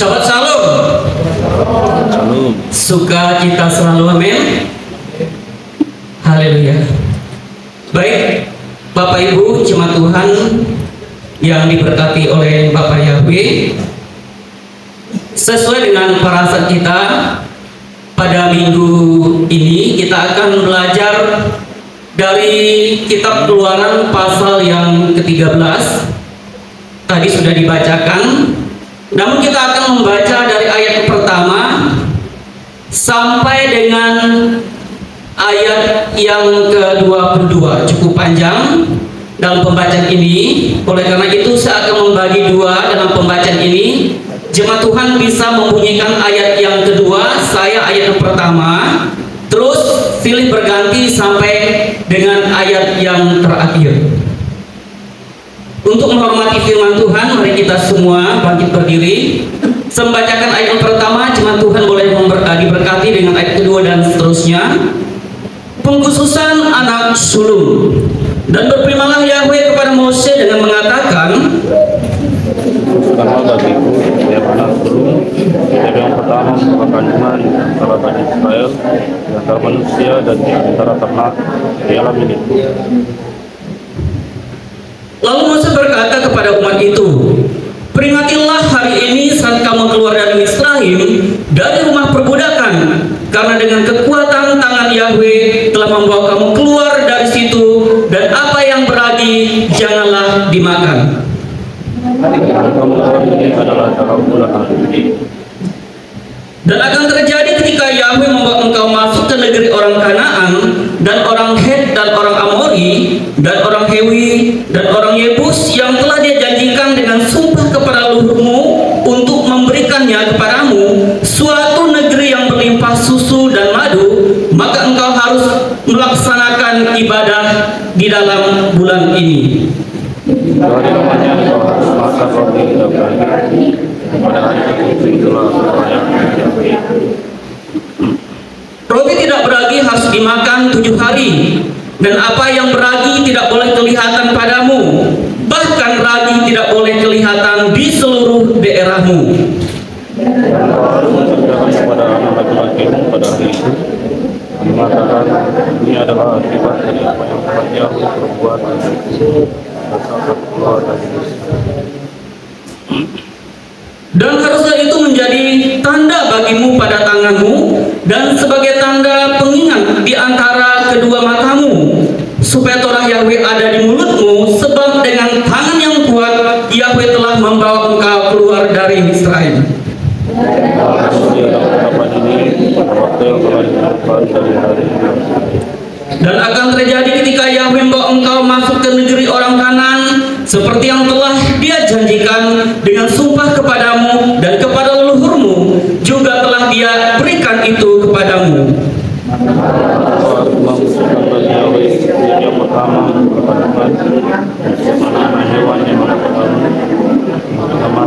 Sahabat Shalom. Shalom. Sukacita selalu, amin. Haleluya. Baik, Bapak Ibu jemaat Tuhan yang diberkati oleh Bapak Yahweh, sesuai dengan parasan kita pada minggu ini kita akan belajar dari kitab Keluaran pasal yang ke-13. Tadi sudah dibacakan, namun kita akan membaca dari ayat pertama sampai dengan ayat yang ke-22. Cukup panjang dalam pembacaan ini. Oleh karena itu saya akan membagi dua dalam pembacaan ini. Jemaat Tuhan bisa membunyikan ayat yang kedua, saya ayat yang pertama, terus silih berganti sampai dengan ayat yang terakhir. Untuk menghormati firman Tuhan, mari kita semua bangkit berdiri. Membacakan ayat yang pertama, jemaat Tuhan boleh diberkati dengan ayat kedua dan seterusnya. Pengkhususan anak sulung. Dan berfirmanlah Yahweh kepada Mose dengan mengatakan, Khususkanlah bagiku setiap anak sulung, setiap yang pertama membuka kandungan di antara Bani Israel, di antara manusia dan di antara ternak, ialah milikku. Lalu Mose berkata kepada umat itu, peringatilah hari ini saat kamu keluar dari Misraim, dari rumah perbudakan, karena dengan kekuatan tangan Yahweh telah membawa kamu keluar dari situ, dan apa yang beragi janganlah dimakan. Kamu keluar ini adalah cara bulan hari. Dan akan terjadi ketika Yahweh membawa engkau masuk ke negeri orang Kanaan, dan orang Het, dan orang Amori, dan orang Hewi, dan orang Yebus yang telah dia janjikan dengan sumpah kepada leluhurmu untuk memberikannya kepadamu, suatu negeri yang berlimpah susu dan madu, maka engkau harus melaksanakan ibadah di dalam bulan ini. Dari namanya engkau harus masak roti tidak beragi. Pada hari itu itulah yang Yahweh. Roti tidak beragi harus dimakan 7 hari, dan apa yang beragi tidak boleh kelihatan padamu, bahkan ragi tidak boleh kelihatan di seluruh daerahmu. Engkau harus mengerjakan kepada anak laki-lakimu pada hari itu, dan mengatakan, ini adalah akibat dari apa yang telah Yahweh perbuat untukku dan saat keluar dari Mesir. Dan haruslah itu menjadi tanda bagimu pada tanganmu, dan sebagai tanda pengingat di antara kedua matamu, supaya Torah Yahweh ada di mulutmu, sebab dengan tangan yang kuat Yahweh telah membawa engkau keluar dari Misraim. Dan akan terjadi ketika Yahweh membawa engkau masuk ke negeri orang Kanaan, seperti yang telah dia janjikan dengan sumpah kepadamu dan kepada leluhurmu, juga telah dia berikan itu kepadamu. Yang pertama kepada mana hewan yang pertama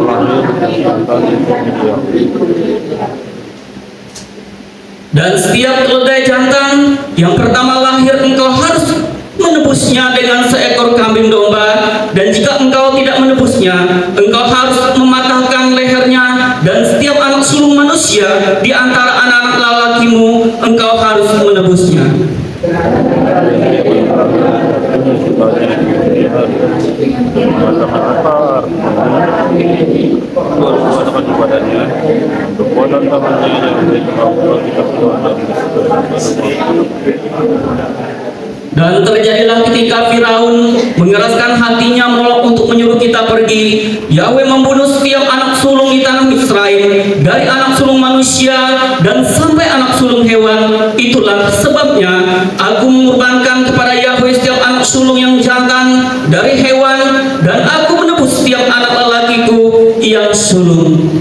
lahir dan setiap keledai jantan yang pertama lahir engkau harus menebusnya dengan seekor kambing domba, dan jika engkau tidak menebusnya, engkau harus mematahkan lehernya, dan setiap anak sulung manusia di antara anak-anak lelakimu engkau harus menebusnya. Dan terjadilah ketika Firaun mengeraskan hatinya menolak untuk menyuruh kita pergi, Yahweh membunuh setiap anak sulung di tanah Misraim, dari anak sulung manusia dan sampai anak sulung hewan. Itulah sebabnya aku mengorbankan kepada Yahweh setiap anak sulung yang jantan dari hewan, dan aku menebus setiap anak lelakiku yang sulung.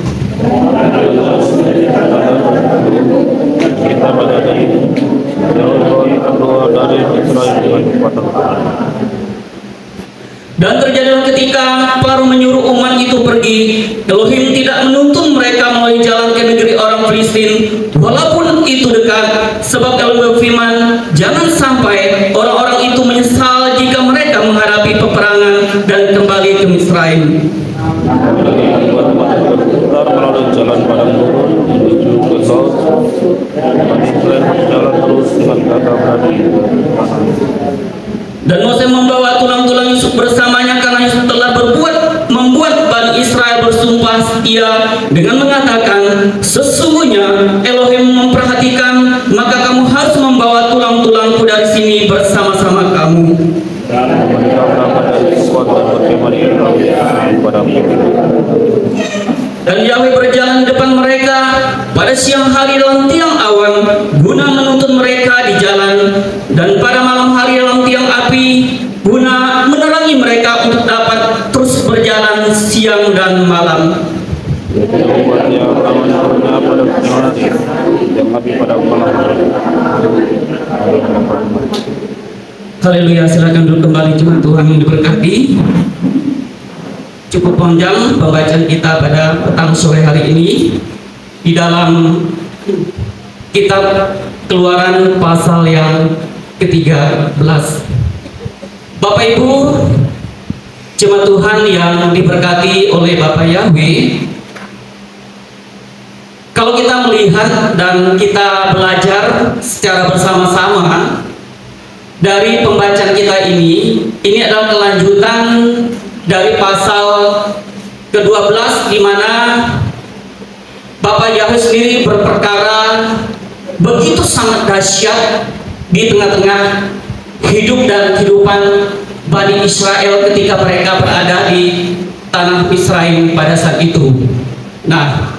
Kita pada hari ini kita keluar dari Israel dengan kekuatan Tuhan. Dan terjadilah ketika Firaun menyuruh umat itu pergi, Elohim tidak menuntun mereka melalui jalan ke negeri orang Filistin, walaupun itu dekat, sebab Elohim berfirman, jangan sampai orang-orang itu menyesal jika mereka menghadapi peperangan dan kembali ke Misraim. Dari dua tempat berputar melalui jalan padang gurun menuju ke laut. Bani Israel berjalan terus dengan gagah berani. Dan Mose membawa tulang-tulang Yusuf bersamanya karena Yusuf telah membuat Bani Israel bersumpah setia dengan mengatakan, sesungguhnya Elohim memperhatikan, maka kamu harus membawa tulang-tulangku dari sini bersama-sama kamu. Dan memerintahkan pada kuat dan berkemah di pada Dan Yahweh berjalan di depan mereka pada siang hari dalam tiang awan guna menuntun mereka di jalan, dan pada malam hari dalam tiang api guna menerangi mereka untuk dapat terus berjalan siang dan malam. Membuatnya awan-awannya pada siang hari dan api pada malam hari. Haleluya, silakan duduk kembali, Jemaat Tuhan yang diberkati. Cukup panjang pembacaan kita pada petang sore hari ini di dalam kitab Keluaran pasal yang ke-13. Bapak Ibu jemaat Tuhan yang diberkati oleh Bapak Yahweh, kalau kita melihat dan kita belajar secara bersama-sama dari pembacaan kita ini adalah kelanjutan dari pasal ke-12 di mana Bapak Yahweh sendiri berperkara begitu sangat dahsyat di tengah-tengah hidup dan kehidupan Bani Israel ketika mereka berada di tanah Misraim pada saat itu. Nah,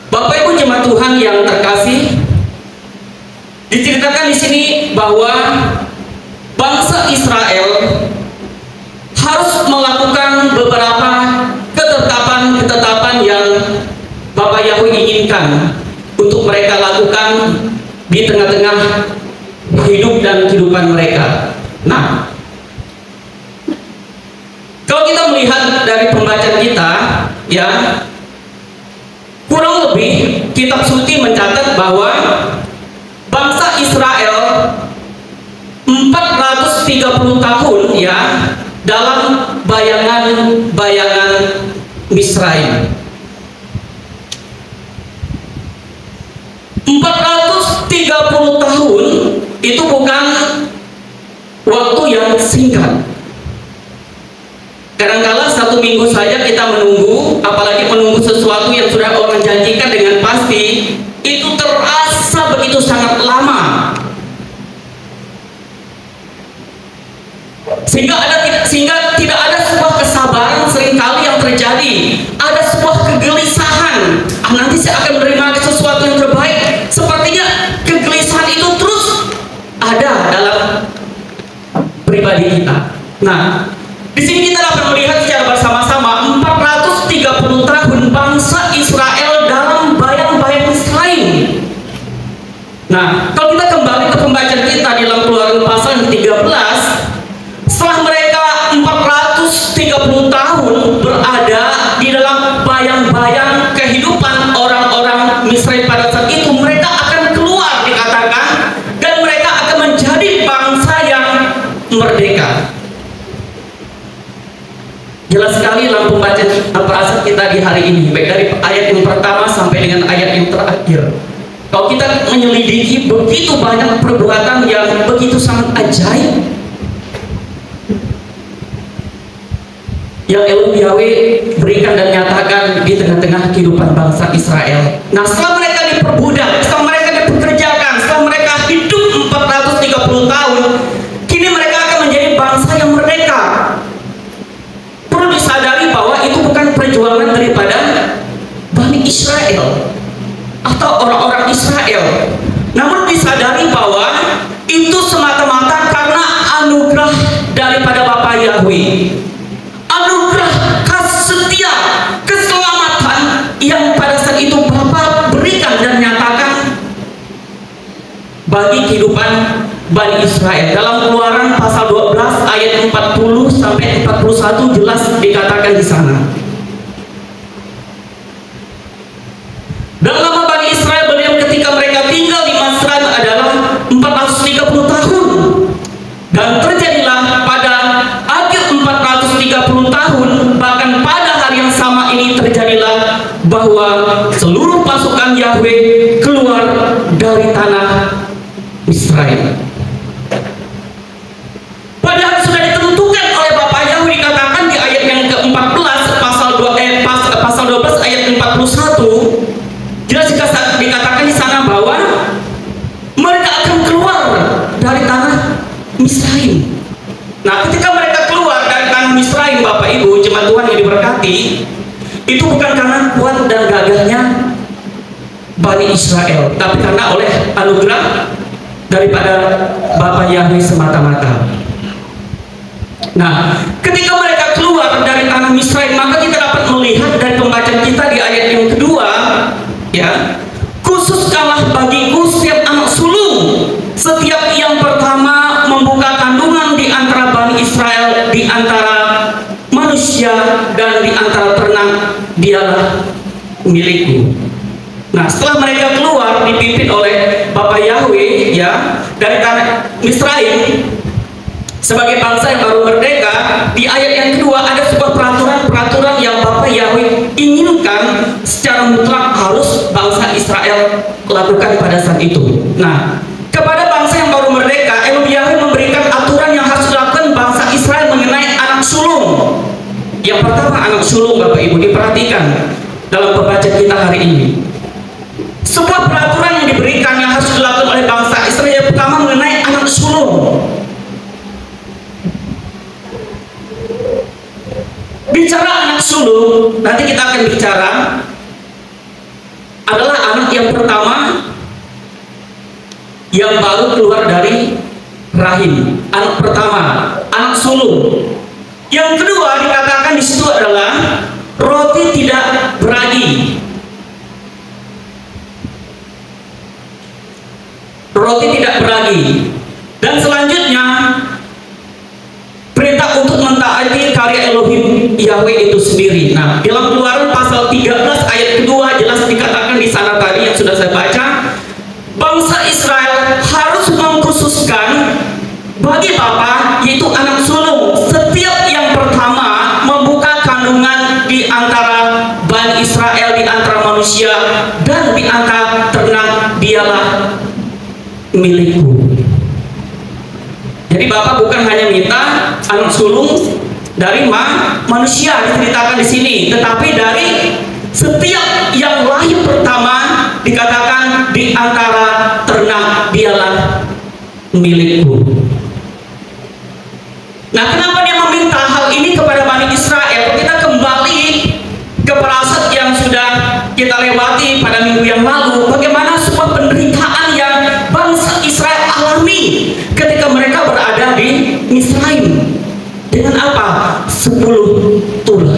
Bapak Ibu jemaat Tuhan yang terkasih, diceritakan di sini bahwa bangsa Israel harus melakukan beberapa ketetapan yang Bapak Yahweh inginkan untuk mereka lakukan di tengah-tengah hidup dan kehidupan mereka. Nah, kalau kita melihat dari pembacaan kita, ya, kurang lebih kitab suci mencatat bahwa bangsa Israel 430 tahun ya dalam bayangan Misraim. 430 tahun itu bukan waktu yang singkat. Kadang-kala 1 minggu saja kita menunggu, apalagi menunggu sesuatu yang sudah orang janjikan dengan pasti, itu terasa begitu sangat lama. Sehingga tidak ada sebuah kesabaran seringkali yang terjadi. Ada sebuah kegelisahan. Nanti saya akan menerima sesuatu yang terbaik. Sepertinya kegelisahan itu terus ada dalam pribadi kita. Nah, di sini kita dapat melihat secara bersama-sama 430 tahun bangsa Israel dalam bayang-bayang Misraim. Nah, kalau kita kembali ke pembacaan kita di dalam Keluaran pasal yang 13, setelah mereka 430 tahun berada di dalam bayang-bayang kehidupan orang-orang Misraim pada saat itu, mereka akan keluar dikatakan, dan mereka akan menjadi bangsa yang merdeka. Jelas sekali dalam pembacaan perasaan kita di hari ini, baik dari ayat yang pertama sampai dengan ayat yang terakhir. Kalau kita menyelidiki begitu banyak perbuatan yang begitu sangat ajaib yang Elohim Yahweh berikan dan nyatakan di tengah-tengah kehidupan bangsa Israel. Nah, setelah mereka diperbudak, setelah mereka dipekerjakan, setelah mereka hidup 430 tahun, kini mereka akan menjadi bangsa yang merdeka. Perlu disadari bahwa itu bukan perjuangan daripada Bani Israel atau orang-orang Israel, namun disadari bahwa itu semata-mata karena anugerah daripada Bapa Yahweh, anugerah kasih setia, keselamatan yang pada saat itu Bapa berikan dan nyatakan bagi kehidupan Bani Israel. Dalam Keluaran pasal 12 ayat 40 sampai 41 jelas dikatakan di sana. Dan lama Bani Israel berdiam ketika mereka tinggal di Misraim adalah 430 tahun. Dan terjadilah pada akhir 430 tahun, bahkan pada hari dari tanah Misraim. Padahal sudah ditentukan oleh Bapak Yahweh, dikatakan di ayat yang ke-14 pasal 12 ayat 41, jelas dikatakan di sana bahwa mereka akan keluar dari tanah Misraim. Nah, ketika mereka keluar dari tanah Misraim, Bapak Ibu, jemaat Tuhan yang diberkati, itu bukan karena kuat dan gagahnya Bani Israel, tapi karena oleh anugerah daripada Bapa Yahweh semata-mata. Nah, ketika mereka keluar dari tanah Misraim, maka kita dapat melihat dari pembacaan kita di ayat yang kedua, ya, khususkanlah bagiku setiap anak sulung, setiap yang pertama membuka kandungan di antara Bani Israel, di antara manusia dan di antara ternak, dialah milikku. Nah, setelah mereka keluar dipimpin oleh Bapak Yahweh, ya, dari tanah Misraim sebagai bangsa yang baru merdeka, di ayat yang kedua ada sebuah peraturan yang Bapak Yahweh inginkan secara mutlak harus bangsa Israel lakukan pada saat itu. Nah, kepada bangsa yang baru merdeka, Yahweh memberikan aturan yang harus dilakukan bangsa Israel mengenai anak sulung. Yang pertama, anak sulung, Bapak Ibu, diperhatikan dalam pembacaan kita hari ini. Sebuah peraturan yang diberikan yang harus dilakukan oleh bangsa Israel yang pertama mengenai anak sulung. Bicara anak sulung, nanti kita akan bicara adalah anak yang pertama yang baru keluar dari rahim. Anak pertama, anak sulung. Yang kedua dikatakan di situ adalah roti tidak beragi. Roti tidak beragi. Dan selanjutnya perintah untuk mentaati karya Elohim Yahweh itu sendiri. Nah, dalam Keluaran pasal 13 ayat kedua jelas dikatakan di sana tadi yang sudah saya baca, bangsa Israel harus mengkhususkan bagi Bapa, yaitu anak sulung, setiap yang pertama membuka kandungan di antara Bani Israel, di antara manusia dan di antara ternak, dialah milikku. Jadi Bapak bukan hanya minta anak sulung dari manusia diceritakan di sini, tetapi dari setiap yang lahir pertama dikatakan di antara ternak, dialah milikku. Nah, kenapa dia meminta hal ini kepada Bani Israel? Kita kembali ke parasat yang sudah kita lewati pada minggu yang lalu, bagaimana sebuah penderitaan yang bangsa Israel alami ketika mereka berada di Misraim. Dengan apa? 10 tulah.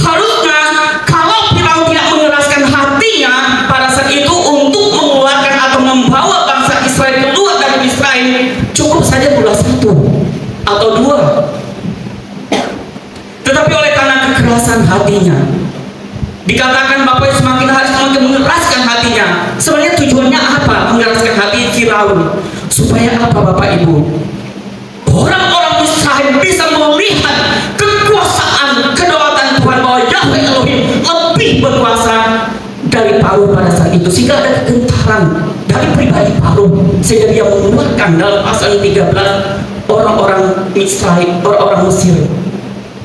Harusnya kalau Firaun tidak mengeraskan hatinya pada saat itu untuk mengeluarkan atau membawa bangsa Israel keluar dari Misraim, cukup saja tulah 1 atau 2. Tetapi oleh karena kekerasan hatinya, dikatakan Bapak semakin hari semakin mengeraskan hatinya. Sebenarnya tujuannya apa mengeraskan hati Firaun? Supaya apa, Bapak Ibu? Orang-orang Israel bisa melihat kekuasaan, kedaulatan Tuhan, bahwa Yahweh Elohim lebih berkuasa dari Paru pada saat itu, sehingga ada kegentaran dari pribadi Paru, sehingga dia mengeluarkan dalam pasal 13 orang-orang Misraim, orang-orang Mesir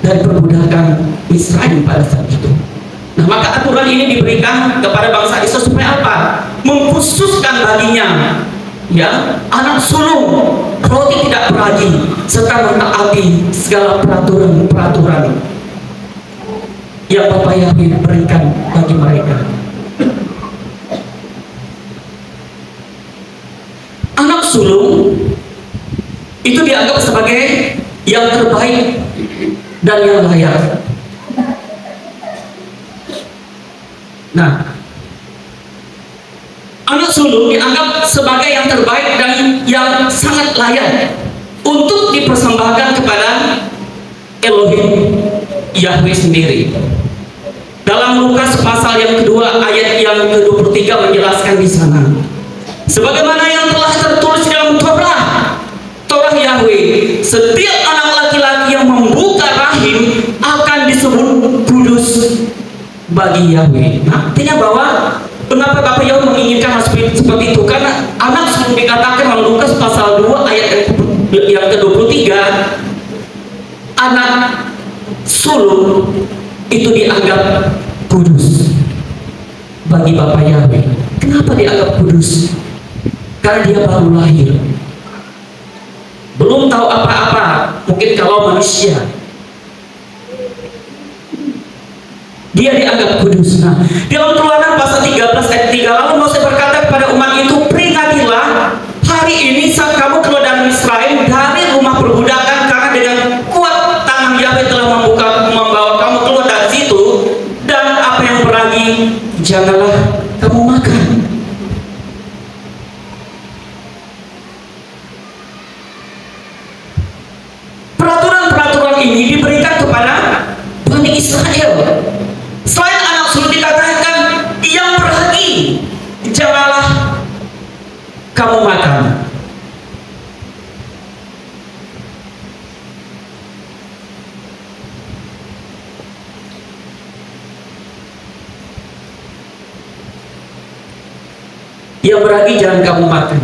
dari perbudakan Misraim pada saat itu. Nah, maka aturan ini diberikan kepada bangsa Israel supaya apa? Mengkhususkan baginya, ya, anak sulung, roti tidak beragi, serta mentaati segala peraturan-peraturan yang Bapak Yahweh berikan bagi mereka. Anak sulung itu dianggap sebagai yang terbaik dan yang layak. Nah, anak sulung dianggap sebagai yang terbaik dan yang sangat layak untuk dipersembahkan kepada Elohim Yahweh sendiri. Dalam Lukas pasal yang kedua ayat yang ke-23 menjelaskan di sana, sebagaimana yang telah tertulis dalam Torah Yahweh, setiap anak laki-laki yang membuka rahim akan disebut kudus bagi Yahweh. Nah, artinya bahwa benar Kenapa Bapak Ibu menginginkan seperti itu? Karena anak sebelum dikatakan dalam Lukas pasal 2 ayat yang ke-23, anak sulung itu dianggap kudus bagi Bapak Yahweh. Kenapa dianggap kudus? Karena dia baru lahir, belum tahu apa-apa. Mungkin kalau manusia, dia dianggap kudus. Nah, di dalam Keluaran pasal 13 ayat 3, lalu Moses berkata kepada umat itu, peringatilah hari ini saat kamu keluar dari Misraim, dari rumah perbudakan, karena dengan kuat tangan Yahweh telah membawa kamu keluar dari situ, dan apa yang beragi janganlah kamu makan. Peraturan-peraturan ini diberikan kepada Bani Israel. Selain anak sulung dikatakan yang beragi janganlah kamu makan. Yang beragi jangan kamu makan.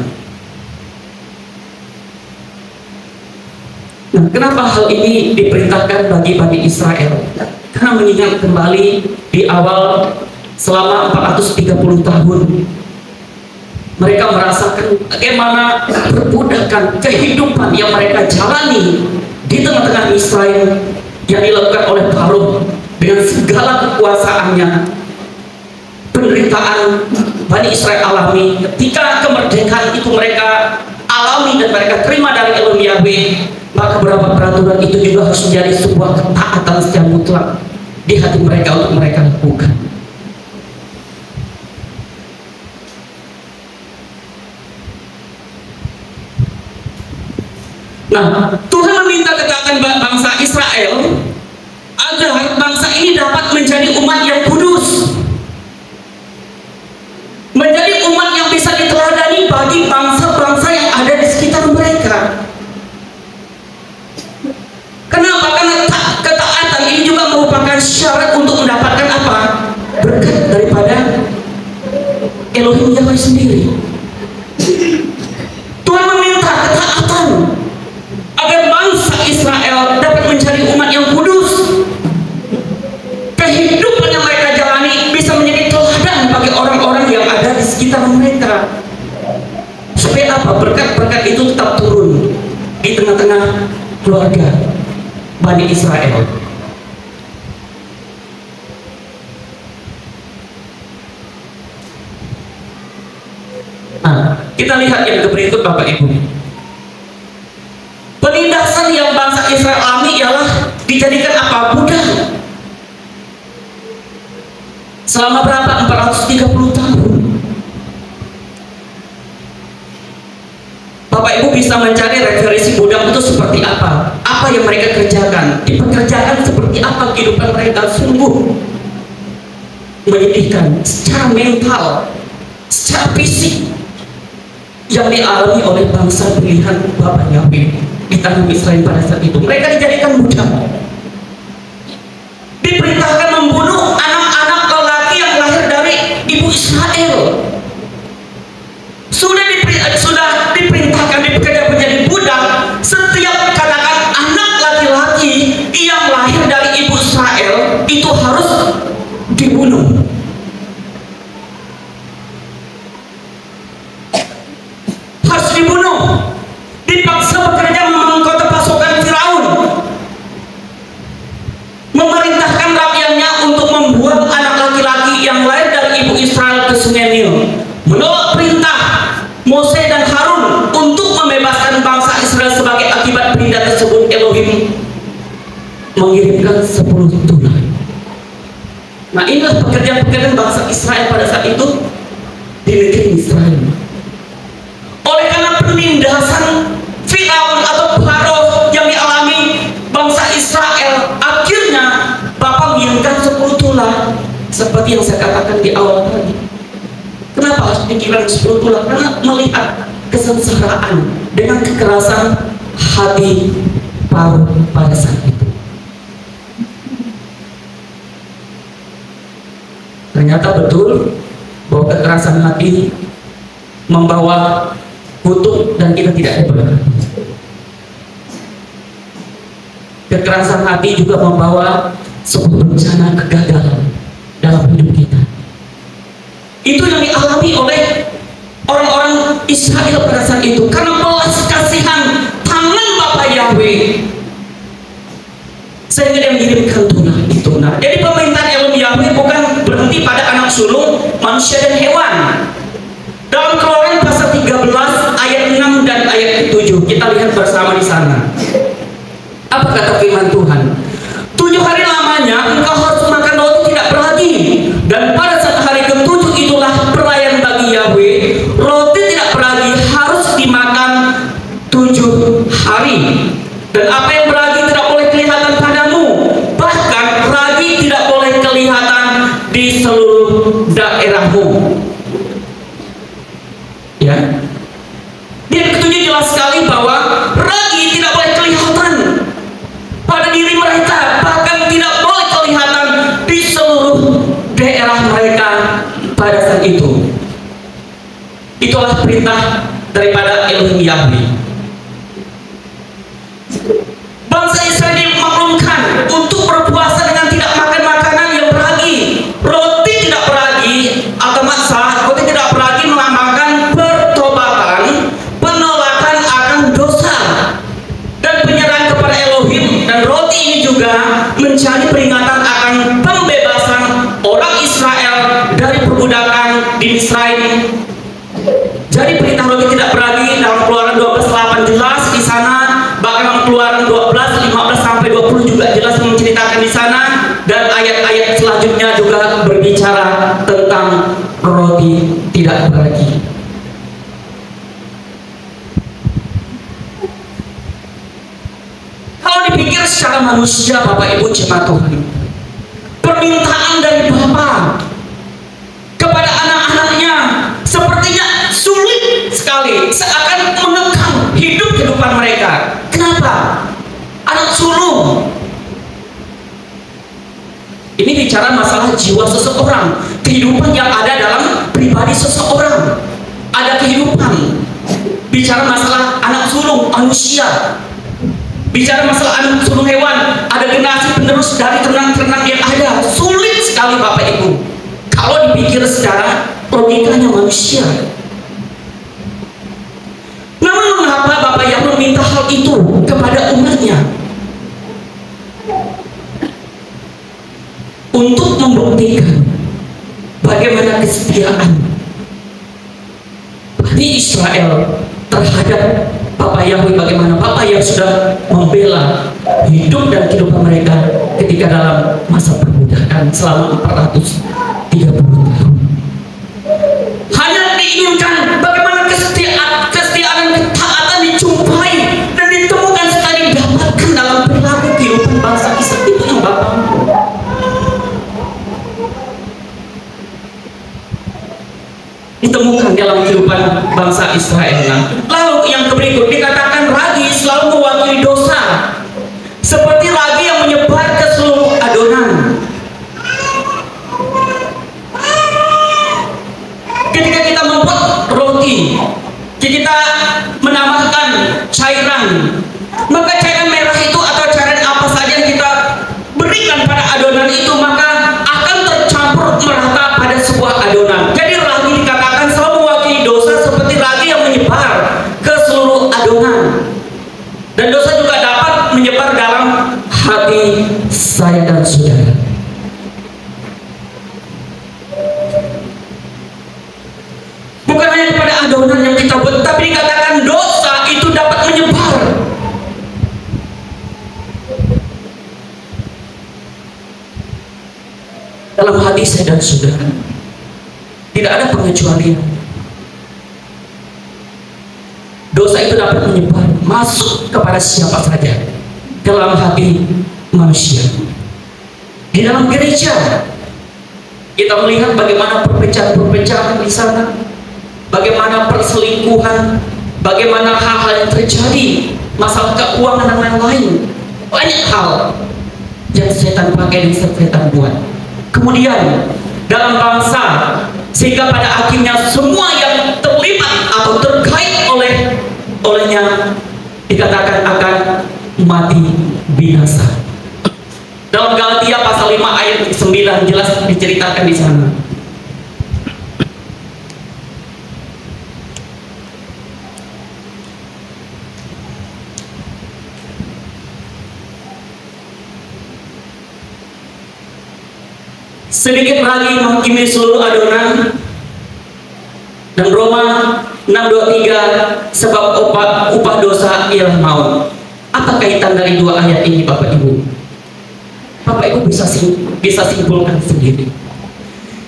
Nah, kenapa hal ini diperintahkan bagi Bani Israel? Karena mengingat kembali di awal selama 430 tahun mereka merasakan bagaimana perbudakan kehidupan yang mereka jalani di tengah-tengah Misraim yang dilakukan oleh Firaun dengan segala kekuasaannya. Penderitaan Bani Israel alami, ketika kemerdekaan itu mereka alami dan mereka terima dari Elohim Yahweh, maka beberapa peraturan itu juga harus menjadi sebuah ketaatan secara mutlak di hati mereka untuk mereka lakukan. Nah, Tuhan meminta ketaatan bangsa Israel agar bangsa ini dapat menjadi umat yang kudus, menjadi umat yang bisa diteladani bagi bangsa-bangsa yang ada di sekitar mereka. Kenapa? Karena ketaatan ini juga merupakan syarat untuk mendapatkan apa? Berkat daripada Elohim Yahweh sendiri. Tuhan meminta ketaatan agar bangsa Israel dapat menjadi umat yang kudus. Kehidupan yang mereka jalani bisa menjadi teladan bagi orang-orang yang ada di sekitar mereka. Supaya apa? Berkat-berkat itu tetap turun di tengah-tengah keluarga Bani Israel. Nah, kita lihat yang berikut Bapak Ibu. Penindasan yang bangsa Israel alami ialah dijadikan apa? Budak. Selama berapa? 430 tahun. Bapak Ibu bisa mencari referensi budak itu seperti apa? Apa yang mereka kerjakan? Dipekerjakan seperti apa kehidupan mereka? Sungguh menyedihkan secara mental, secara fisik yang dialami oleh bangsa pilihan Bapak Yahweh di tanah Israel pada saat itu. Mereka dijadikan budak, diperintahkan membunuh anak-anak lelaki yang lahir dari ibu Israel. Sudah diperintahkan dipekerjakan menjadi budak. Setiap katakan anak laki-laki yang lahir dari ibu Israel itu harus dibunuh. Harus dibunuh. Dipaksa bekerja memangkota pasukan Firaun, memerintahkan rakyatnya untuk membuang anak laki-laki yang lahir dari ibu Israel ke Sungai Nil. Menolak perintah Mose dan Harun untuk membebaskan bangsa Israel sebagai akibat perintah tersebut, Elohim mengirimkan 10 tulah. Nah, inilah pekerjaan-pekerjaan bangsa Israel pada saat itu di negeri Israel. Oleh karena penindasan Firaun atau Firaun yang dialami bangsa Israel, akhirnya Bapa mengirimkan 10 tulah seperti yang saya katakan di awal tadi. Kenapa harus dikirim 10 tulah? Karena melihat kesengsaraan dengan kekerasan hati Firaun pada saat itu. Ternyata betul bahwa kekerasan hati membawa kutuk dan kita tidak diberkati. Kekerasan hati juga membawa sebuah bencana kegagalan dalam hidup kita. Itu yang dialami oleh orang-orang Israel pada saat itu, karena belas kasihan tangan Bapa Yahweh sehingga dia mengirimkan tuna. Jadi pemerintahan Elohim Yahweh bukan berhenti pada anak sulung manusia dan hewan. Dalam Keluaran pasal 13 ayat 6 dan ayat 7 kita lihat bersama di sana. Apa kata firman Tuhan? 7 hari lamanya engkau harus makan roti tidak beragi, dan pada saat hari ke-7 itulah perayaan bagi Yahweh. Roti tidak beragi harus dimakan 7 hari, dan apa yang beragi tidak boleh kelihatan padamu, bahkan ragi tidak boleh kelihatan di seluruh daerahmu. Ya, di ayat ke-7 jelas sekali bahwa ragi tidak boleh kelihatan pada diri mereka, bahkan tidak boleh kelihatan di seluruh daerah mereka pada saat itu. Itulah perintah daripada Elohim Yahweh. Bangsa Israel dimaklumkan untuk berpuasa dengan tidak makan makanan yang beragi. Roti tidak beragi atau masak, roti tidak beragi melambangkan pertobatan, penolakan akan dosa, dan penyerahan kepada Elohim. Dan roti ini juga menjadi peringatan akan pembebasan orang Israel dari perbudakan di Misraim. Jadi perintah roti tidak beragi dalam Keluaran 12:8 jelas di sana, bahkan dalam Keluaran 12:15 sampai 20 juga jelas menceritakan di sana, dan ayat-ayat selanjutnya juga berbicara tentang roti tidak beragi. Kalau dipikir secara manusia, Bapak Ibu jemaat Tuhan, permintaan dari Bapa kepada anak-anaknya sepertinya sulit sekali, seakan mengekang kehidupan mereka. Kenapa? Anak sulung. Ini bicara masalah jiwa seseorang, kehidupan yang ada dalam pribadi seseorang. Ada kehidupan. Bicara masalah anak sulung manusia, bicara masalah anak sulung hewan, ada generasi penerus dari ternak-ternak yang ada. Sulit sekali Bapak Ibu kalau dipikir secara logikanya manusia. Namun mengapa Bapak yang meminta hal itu kepada umatnya? Untuk membuktikan bagaimana kesetiaan Bani Israel terhadap Bapa Yahweh, bagaimana Bapa yang sudah membela hidup dan kehidupan mereka ketika dalam masa perbudakan selama 430 tahun. Hanya diinginkan bagaimana kesetiaan dan ketaatan dijumpai dan ditemukan sekali didapatkan dalam perilaku kehidupan bangsa Israel. Itu yang Bapak ditemukan dalam kehidupan bangsa Israel. Lalu yang berikut dikatakan ragi selalu mewakili dosa, seperti ragi yang menyebar ke seluruh adonan. Ketika kita membuat roti, kita menambahkan cairan, maka cairan merah itu atau cairan apa saja yang kita berikan pada adonan itu, maka akan tercampur merata pada sebuah adonan. Jadi ragi dikatakan selalu mewakili dosa, seperti ragi yang menyebar ke seluruh adonan. Dan dosa juga dapat menyebar dalam hati saya dan saudara. Bukan hanya pada adonan yang kita buat, tapi dikatakan dosa itu dapat menyebar. Dalam hati saya dan saudara, tidak ada pengecualian. Dosa itu dapat menyebar, masuk kepada siapa saja dalam hati manusia. Di dalam gereja kita melihat bagaimana perpecahan-perpecahan di sana, bagaimana perselingkuhan, bagaimana hal-hal yang terjadi, masalah keuangan dan lain-lain. Banyak hal yang setan pakai dan setan buat. Kemudian dalam bangsa sehingga pada akhirnya semua yang terlibat atau terkait olehnya dikatakan akan mati binasa. Dalam Galatia pasal 5 ayat 9 jelas diceritakan di sana. Sedikit lagi menghakimi seluruh adonan. Dan Roma 6:23, sebab upah dosa ialah maut. Apa kaitan dari dua ayat ini, Bapak Ibu? Bapak Ibu bisa simpulkan sendiri.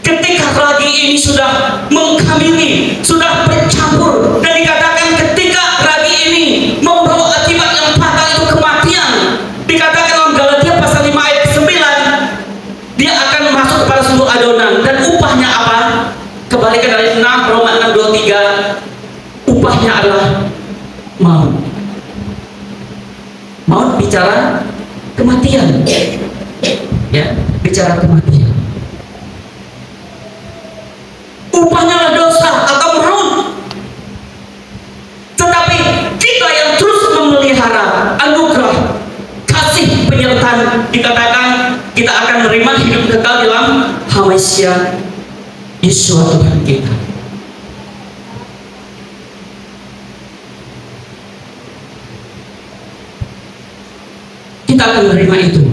Ketika ragi ini sudah mengkamili, sudah bercampur, dan dikatakan ketika ragi ini membawa akibat yang fatal itu kematian, dikatakan dalam Galatia pasal 5 ayat 9, dia akan masuk kepada seluruh adonan. Dan upahnya apa? Kebalikan dari 6 Roma 6:23, upahnya adalah maut. Maut bicara kematian, ya, bicara kematian. Upahnya adalah dosa atau maut. Tetapi kita yang terus memelihara anugerah kasih penyertaan, dikatakan kita akan menerima hidup kekal dalam Hamasia Yesus Tuhan kita. Kita akan menerima itu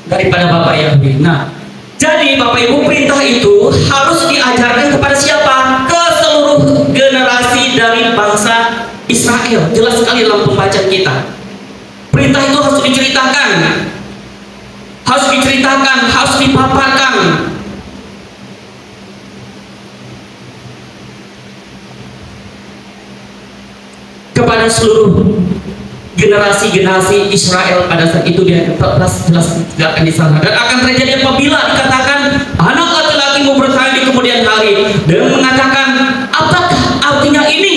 daripada Bapak Yahweh. Nah, jadi Bapak Ibu, perintah itu harus diajarkan kepada siapa? Ke seluruh generasi dari bangsa Israel. Jelas sekali dalam pembacaan kita. Perintah itu harus diceritakan, harus dipaparkan. Kepada seluruh generasi Israel pada saat itu. Dia jelas dijelaskan di sana. Dan akan terjadi apabila dikatakan anak laki-lakimu bertanya di kemudian hari dan mengatakan, apakah artinya ini?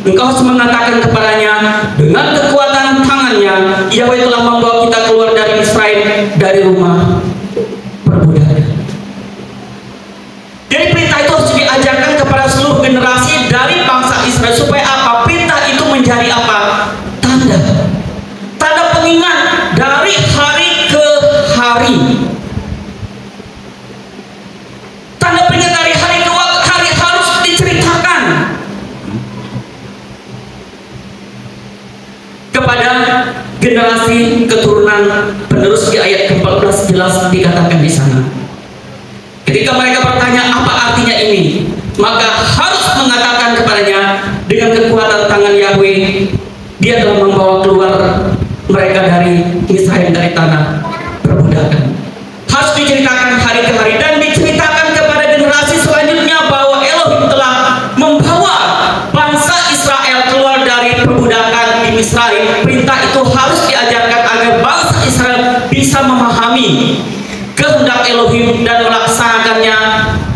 Engkau harus mengatakan kepadanya, dengan kekuatan tangannya Yahweh telah membawa kita keluar dari Israel, dari rumah perbudakan. Jadi perintah itu harus diajarkan kepada seluruh generasi dari bangsa Israel, supaya apa? Perintah itu menjadi apa? Tanda pengingat dari hari ke hari. Tanda pengingat dari hari ke hari harus diceritakan kepada generasi keturunan penerus. Di ayat ke-14 jelas dikatakan di sana. Ketika mereka bertanya apa artinya ini, maka harus mengatakan kepadanya, dengan kekuatan tangan Yahweh Dia telah membawa keluar mereka dari Israel, dari tanah perbudakan. Harus diceritakan hari ke hari dan diceritakan kepada generasi selanjutnya bahwa Elohim telah membawa bangsa Israel keluar dari perbudakan di Israel. Perintah itu harus diajarkan agar bangsa Israel bisa memahami kehendak Elohim dan melaksanakannya.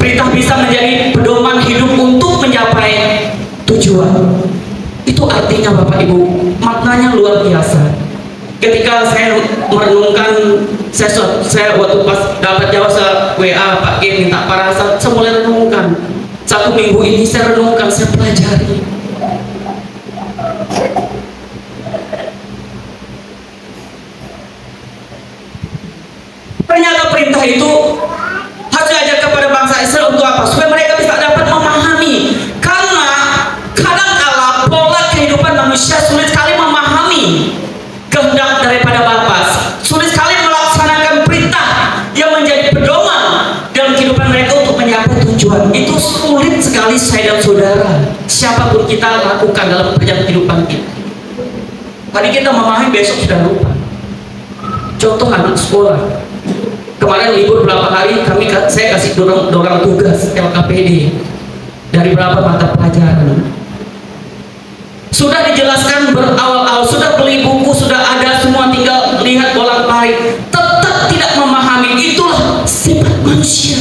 Perintah bisa menjadi pedoman hidup untuk mencapai tujuan. Itu artinya Bapak Ibu, maknanya luar biasa. Ketika saya merenungkan, saya waktu pas dapat jawab WA Pak G minta parasat, saya mulai renungkan. 1 minggu ini saya renungkan, saya pelajari. Ternyata perintah itu harus diajar kepada bangsa Israel untuk apa? Supaya mereka bisa dapat memahami. Karena kadang-kala pola kehidupan manusia sulit sekali memahami kehendak daripada Bapa. Sulit sekali melaksanakan perintah yang menjadi pedoman dalam kehidupan mereka untuk mencapai tujuan. Itu sulit sekali, saya dan saudara. Siapapun kita lakukan dalam perjalanan kehidupan kita. Tadi kita memahami, besok sudah lupa. Contoh anak sekolah. Kemarin libur berapa hari, saya kasih dorong tugas LKPD dari berapa mata pelajaran. Sudah dijelaskan berawal-awal, sudah beli buku, sudah ada semua, tinggal lihat bolak-balik, tetap tidak memahami. Itulah sifat manusia.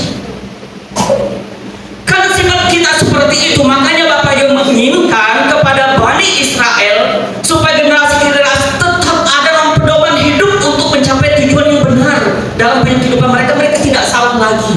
Karena sifat kita seperti itu, makanya Bapak yang menginginkan kepada Bani Israel supaya generasi-generasi tetap ada dalam pedoman hidup untuk mencapai tujuan yang benar dalam kehidupan mereka. Mereka tidak salah lagi.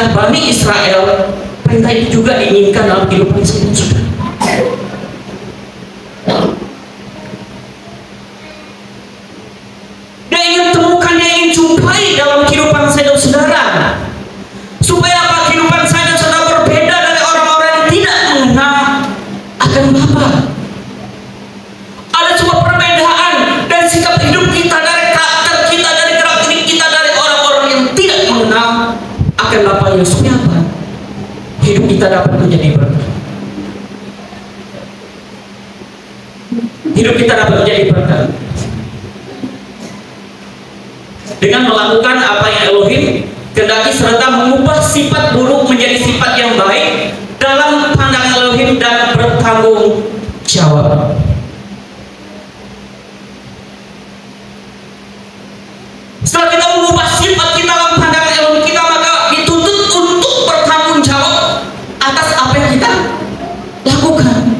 perintah Bani Israel, perintah itu juga diinginkan dalam kehidupan saudara. Dia ingin temukan, dia ingin jumpai dalam kehidupan saudara. Supaya apa? Kehidupan saudara berbeda dari orang-orang yang tidak mengenal akan Bapa. Ada sebuah perbedaan dan sikap hidup kita, dari karakter kita, dari karakteristik kita, dari orang-orang yang tidak mengenal akan Bapa. Yang supaya apa? Hidup kita dapat menjadi berkat. Hidup kita dapat menjadi berkat dengan melakukan apa yang Elohim kehendaki, serta mengubah sifat buruk menjadi sifat yang baik dalam pandangan Elohim dan bertanggung jawab. Setelah kita mengubah sifat kita dalam pandangan Elohim kita, maka dituntut untuk bertanggung jawab atas apa yang kita lakukan.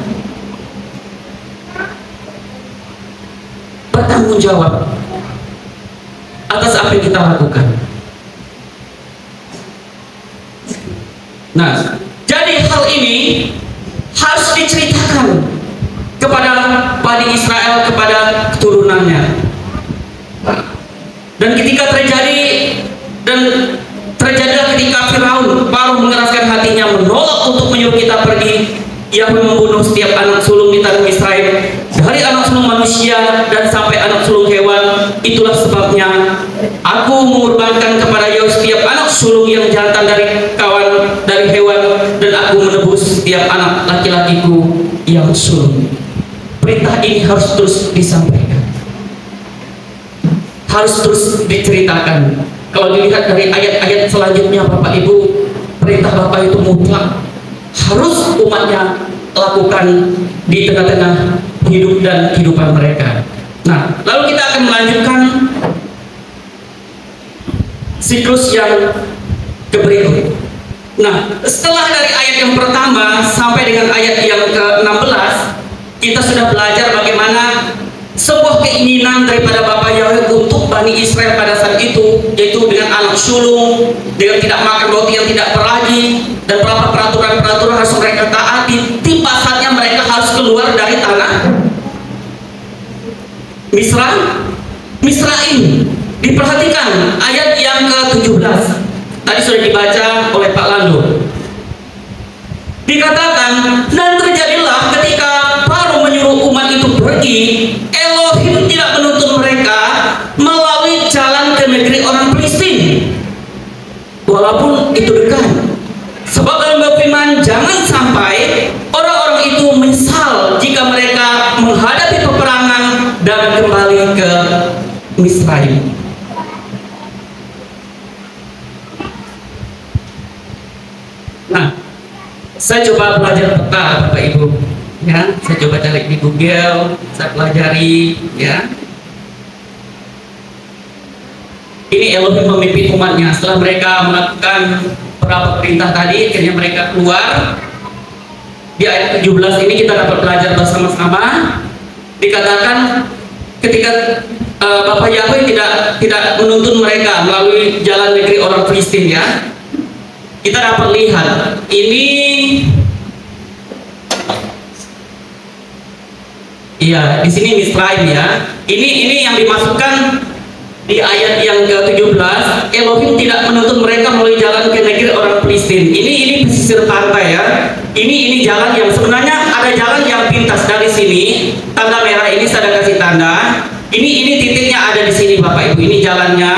Bertanggung jawab atas apa yang kita lakukan. Nah, jadi hal ini harus diceritakan kepada Bani Israel, kepada keturunannya. Dan ketika terjadilah ketika Firaun baru mengeraskan hatinya, menolak untuk menyuruh kita pergi, ia pun membunuh setiap anak sulung di tanah Israel, dari anak sulung manusia dan sampai anak sulung hewan. Itulah sebabnya aku mengorbankan kepada Yahweh setiap anak sulung yang jantan dari kawan dari hewan, dan aku menebus setiap anak laki-lakiku yang sulung. Perintah ini harus terus disampaikan, harus terus diceritakan. Kalau dilihat dari ayat-ayat selanjutnya, Bapak Ibu, perintah Bapak itu mutlak, harus umatnya lakukan di tengah-tengah hidup dan kehidupan mereka. Nah, lalu kita akan melanjutkan siklus yang berikut. Nah, setelah dari ayat yang pertama sampai dengan ayat yang ke-16, kita sudah belajar bagaimana sebuah keinginan daripada Bapa Yahweh untuk Bani Israel pada saat itu, yaitu dengan anak sulung, dengan tidak makan roti yang tidak beragi, dan beberapa peraturan-peraturan harus mereka taati. Tiba saatnya mereka harus keluar dari tanah Misraim. Diperhatikan ayat yang ke-17. Tadi sudah dibaca oleh Pak Lando. Dikatakan, dan terjadilah ketika Firaun menyuruh umat itu pergi, Elohim tidak menuntun mereka melalui jalan ke negeri orang Filistin, walaupun itu dekat. Sebab dalam berfirman, jangan sampai orang-orang itu menyesal jika mereka menghadapi peperangan dan kembali ke Misraim. Nah, saya coba belajar peta, Bapak Ibu, ya. Saya coba cari di Google, saya pelajari, ya. Ini Elohim memimpin umatnya. Setelah mereka melakukan beberapa perintah tadi, akhirnya mereka keluar. Di ayat 17 ini kita dapat belajar bersama-sama. Dikatakan ketika Bapak Yahweh tidak menuntun mereka melalui jalan negeri orang Filistin, ya. Kita dapat lihat ini, iya, di sini Misraim, ya. Ini yang dimasukkan di ayat yang ke-17. Elohim tidak menuntun mereka melalui jalan ke negeri orang Filistin. Ini pesisir pantai, ya. Ini jalan yang sebenarnya ada jalan yang pintas dari sini. Tanda merah ini saya kasih tanda. Ini titiknya ada di sini, Bapak Ibu. Ini jalannya,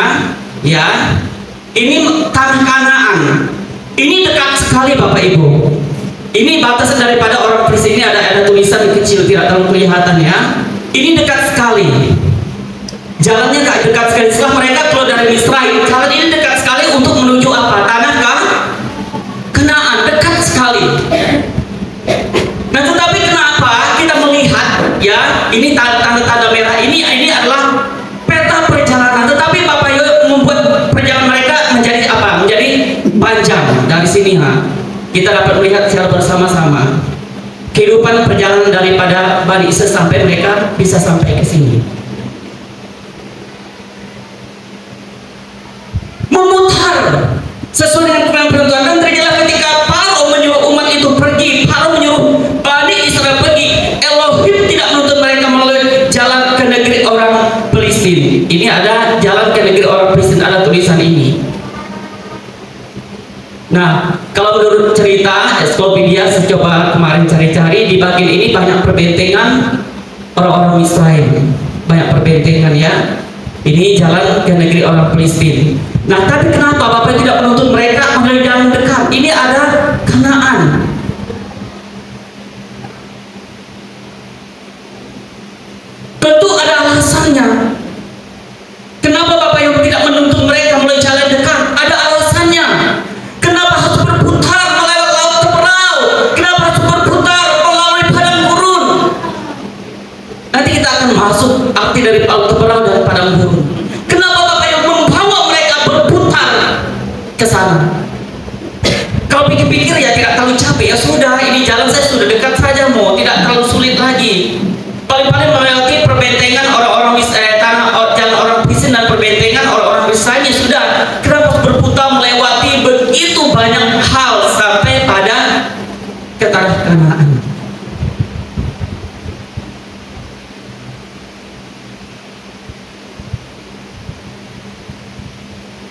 ya. Ini tanah Kanaan. Ini dekat sekali, Bapak Ibu. Ini batasan daripada orang Filistin. Ini ada tulisan kecil, tidak terlalu kelihatan, ya. Ini dekat sekali. Jalannya dekat sekali. Setelah mereka keluar dari Misraim, jalan ini dekat sekali untuk menuju apa? Tanah Kanaan, dekat sekali. Nah, tetapi kenapa kita melihat, ya, ini tanda-tanda merah ini adalah peta perjalanan. Tetapi Bapak Yahweh membuat perjalanan mereka menjadi apa? Menjadi panjang. Dari sini, kita dapat melihat secara bersama-sama kehidupan perjalanan daripada Bani Israel sampai mereka bisa sampai ke sini. Memutar sesuai dengan peraturan Tuhan. Ini ada jalan ke negeri orang Kristen, ada tulisan ini. Nah, kalau menurut cerita Ensiklopedia, saya coba kemarin cari-cari, di bagian ini banyak perbentengan orang-orang Israel, banyak perbentengan ya. Ini jalan ke negeri orang Filistin. Nah, tapi kenapa Bapak tidak menuntut mereka melalui jalan dekat? Ini ada Kanaan. Tentu ada alasannya. Kenapa Bapak Ibu tidak menuntut mereka melalui jalan dekat? Ada alasannya. Kenapa harus berputar melewati laut Teberau? Kenapa harus berputar melalui padang gurun? Nanti kita akan masuk arti dari laut Teberau dan padang gurun. Kenapa Bapak Ibu membawa mereka berputar ke sana? Kalau pikir-pikir ya tidak terlalu capek, ya sudah, ini jalan saya sudah dekat saja, mau tidak terlalu sulit lagi. Paling-paling melewati perbentengan orang-orang jalan orang Kristen dan perbentengan orang-orang Kristen, ya sudah. Kenapa berputar melewati begitu banyak hal sampai pada ke tanah Kanaan?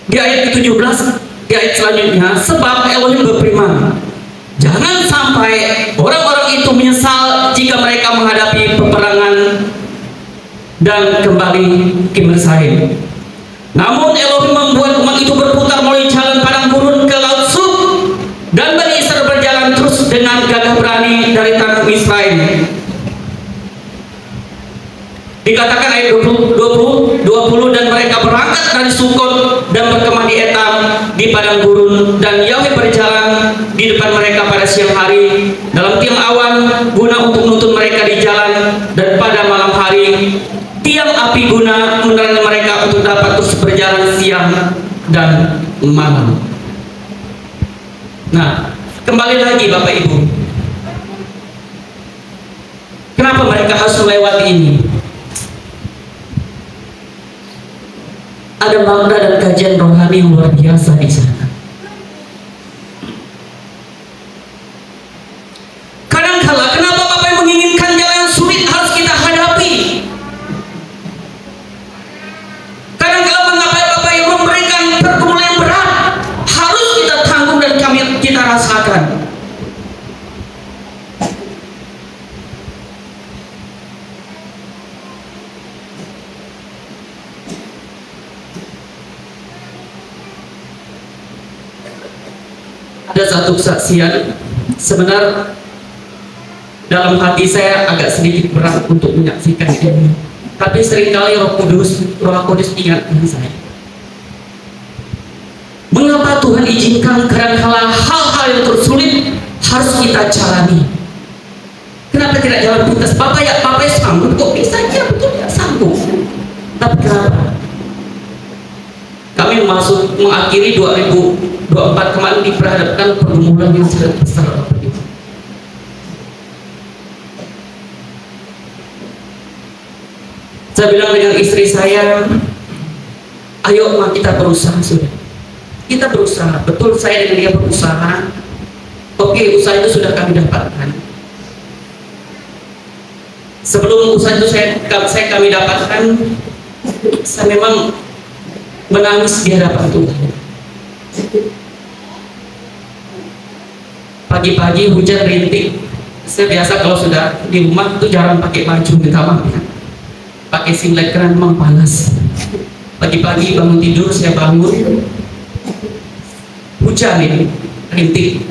Di ayat ke-17, di ayat selanjutnya, sebab Elohim berfirman, jangan sampai orang-orang itu menyesal jika mereka menghadapi peperangan dan kembali ke Mesir. Namun Elohim membuat umat itu berputar melalui jalan padang gurun ke laut Suf, dan Bani Israel berjalan terus dengan gagah berani dari tanah Israel. Dikatakan ayat 20, dan mereka berangkat dari Sukot dan berkemah di Etam di padang gurun, dan Yahweh berjalan di depan mereka pada siang hari dalam tiang awan guna untuk menuntun mereka di jalan, dan pada malam hari tiang api guna menerangi mereka untuk dapat terus berjalan siang dan malam. Nah, kembali lagi Bapak Ibu, kenapa mereka harus melewati ini? Ada makna dan kajian rohani yang luar biasa di sana. Kadangkala kenapa Bapak yang menginginkan jalan yang sulit harus kita hadapi? Kadangkala mengapa Bapak yang memberikan pergumulan yang berat harus kita tanggung dan kita rasakan? Ada satu kesaksian, sebenarnya dalam hati saya agak sedikit berat untuk menyaksikan ini, tapi seringkali Roh Kudus ingatkan saya. Mengapa Tuhan izinkan kadang-kala hal-hal yang tersulit harus kita jalani? Kenapa tidak jalan pintas? Bapak ya sanggup kok, bisa ya, betul ya sanggup. Tapi kenapa? Kami mengakhiri 2024 kemarin diperhadapkan pergumulan yang sangat besar. Saya bilang dengan istri saya, ayo kita berusaha sudah. Kita berusaha, betul saya dengan dia berusaha. Oke, usaha itu sudah kami dapatkan. Sebelum usaha itu kami dapatkan, saya memang menangis di hadapan Tuhan. Pagi-pagi hujan rintik. Saya biasa kalau sudah di rumah itu jarang pakai baju di kamar, pakai singlet karena memang panas. Pagi-pagi bangun tidur, saya bangun, hujan ini rintik.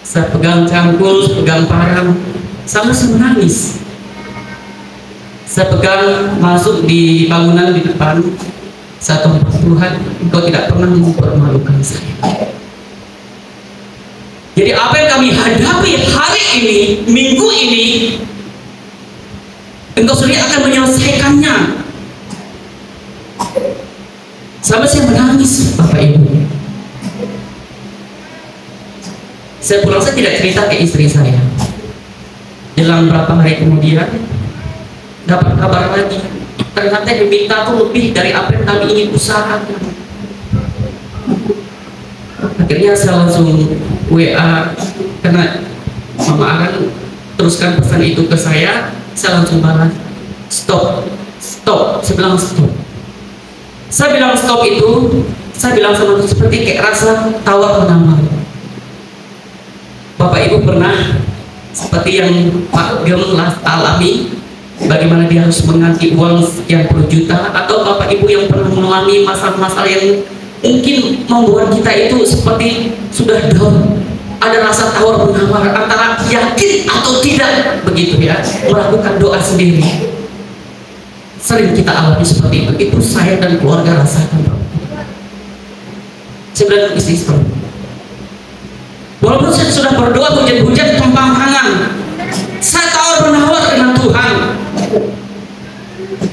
Saya pegang cangkul, pegang parang, sama saya menangis. Saya pegang masuk di bangunan di depan, satu Tuhan, Engkau tidak pernah mempermalukan saya. Jadi apa yang kami hadapi hari ini, minggu ini, Engkau sendiri akan menyelesaikannya. Sampai saya menangis, Bapak Ibu. Saya pulang, saya tidak cerita ke istri saya. Jelang berapa hari kemudian, dapat kabar lagi, ternyata yang diminta tuh lebih dari apa yang kami ingin usahakan. Akhirnya saya langsung WA, karena Mama akan teruskan pesan itu ke saya langsung balas, stop, Stop. Saya bilang stop. Saya bilang stop itu, saya bilang sama itu seperti kayak rasa tawar menawar. Bapak Ibu pernah seperti yang Pak Gem alami, bagaimana dia harus mengganti uang sekian puluh juta, atau Bapak Ibu yang pernah mengalami masalah-masalah yang mungkin membuat kita itu seperti sudah down, ada rasa tawar menawar antara yakin atau tidak, begitu ya, melakukan doa sendiri. Sering kita alami seperti itu saya dan keluarga rasakan. Saya bilang istri saya, walaupun saya sudah berdoa hujan-hujan tumpang tangan, saya tawar menawar dengan Tuhan.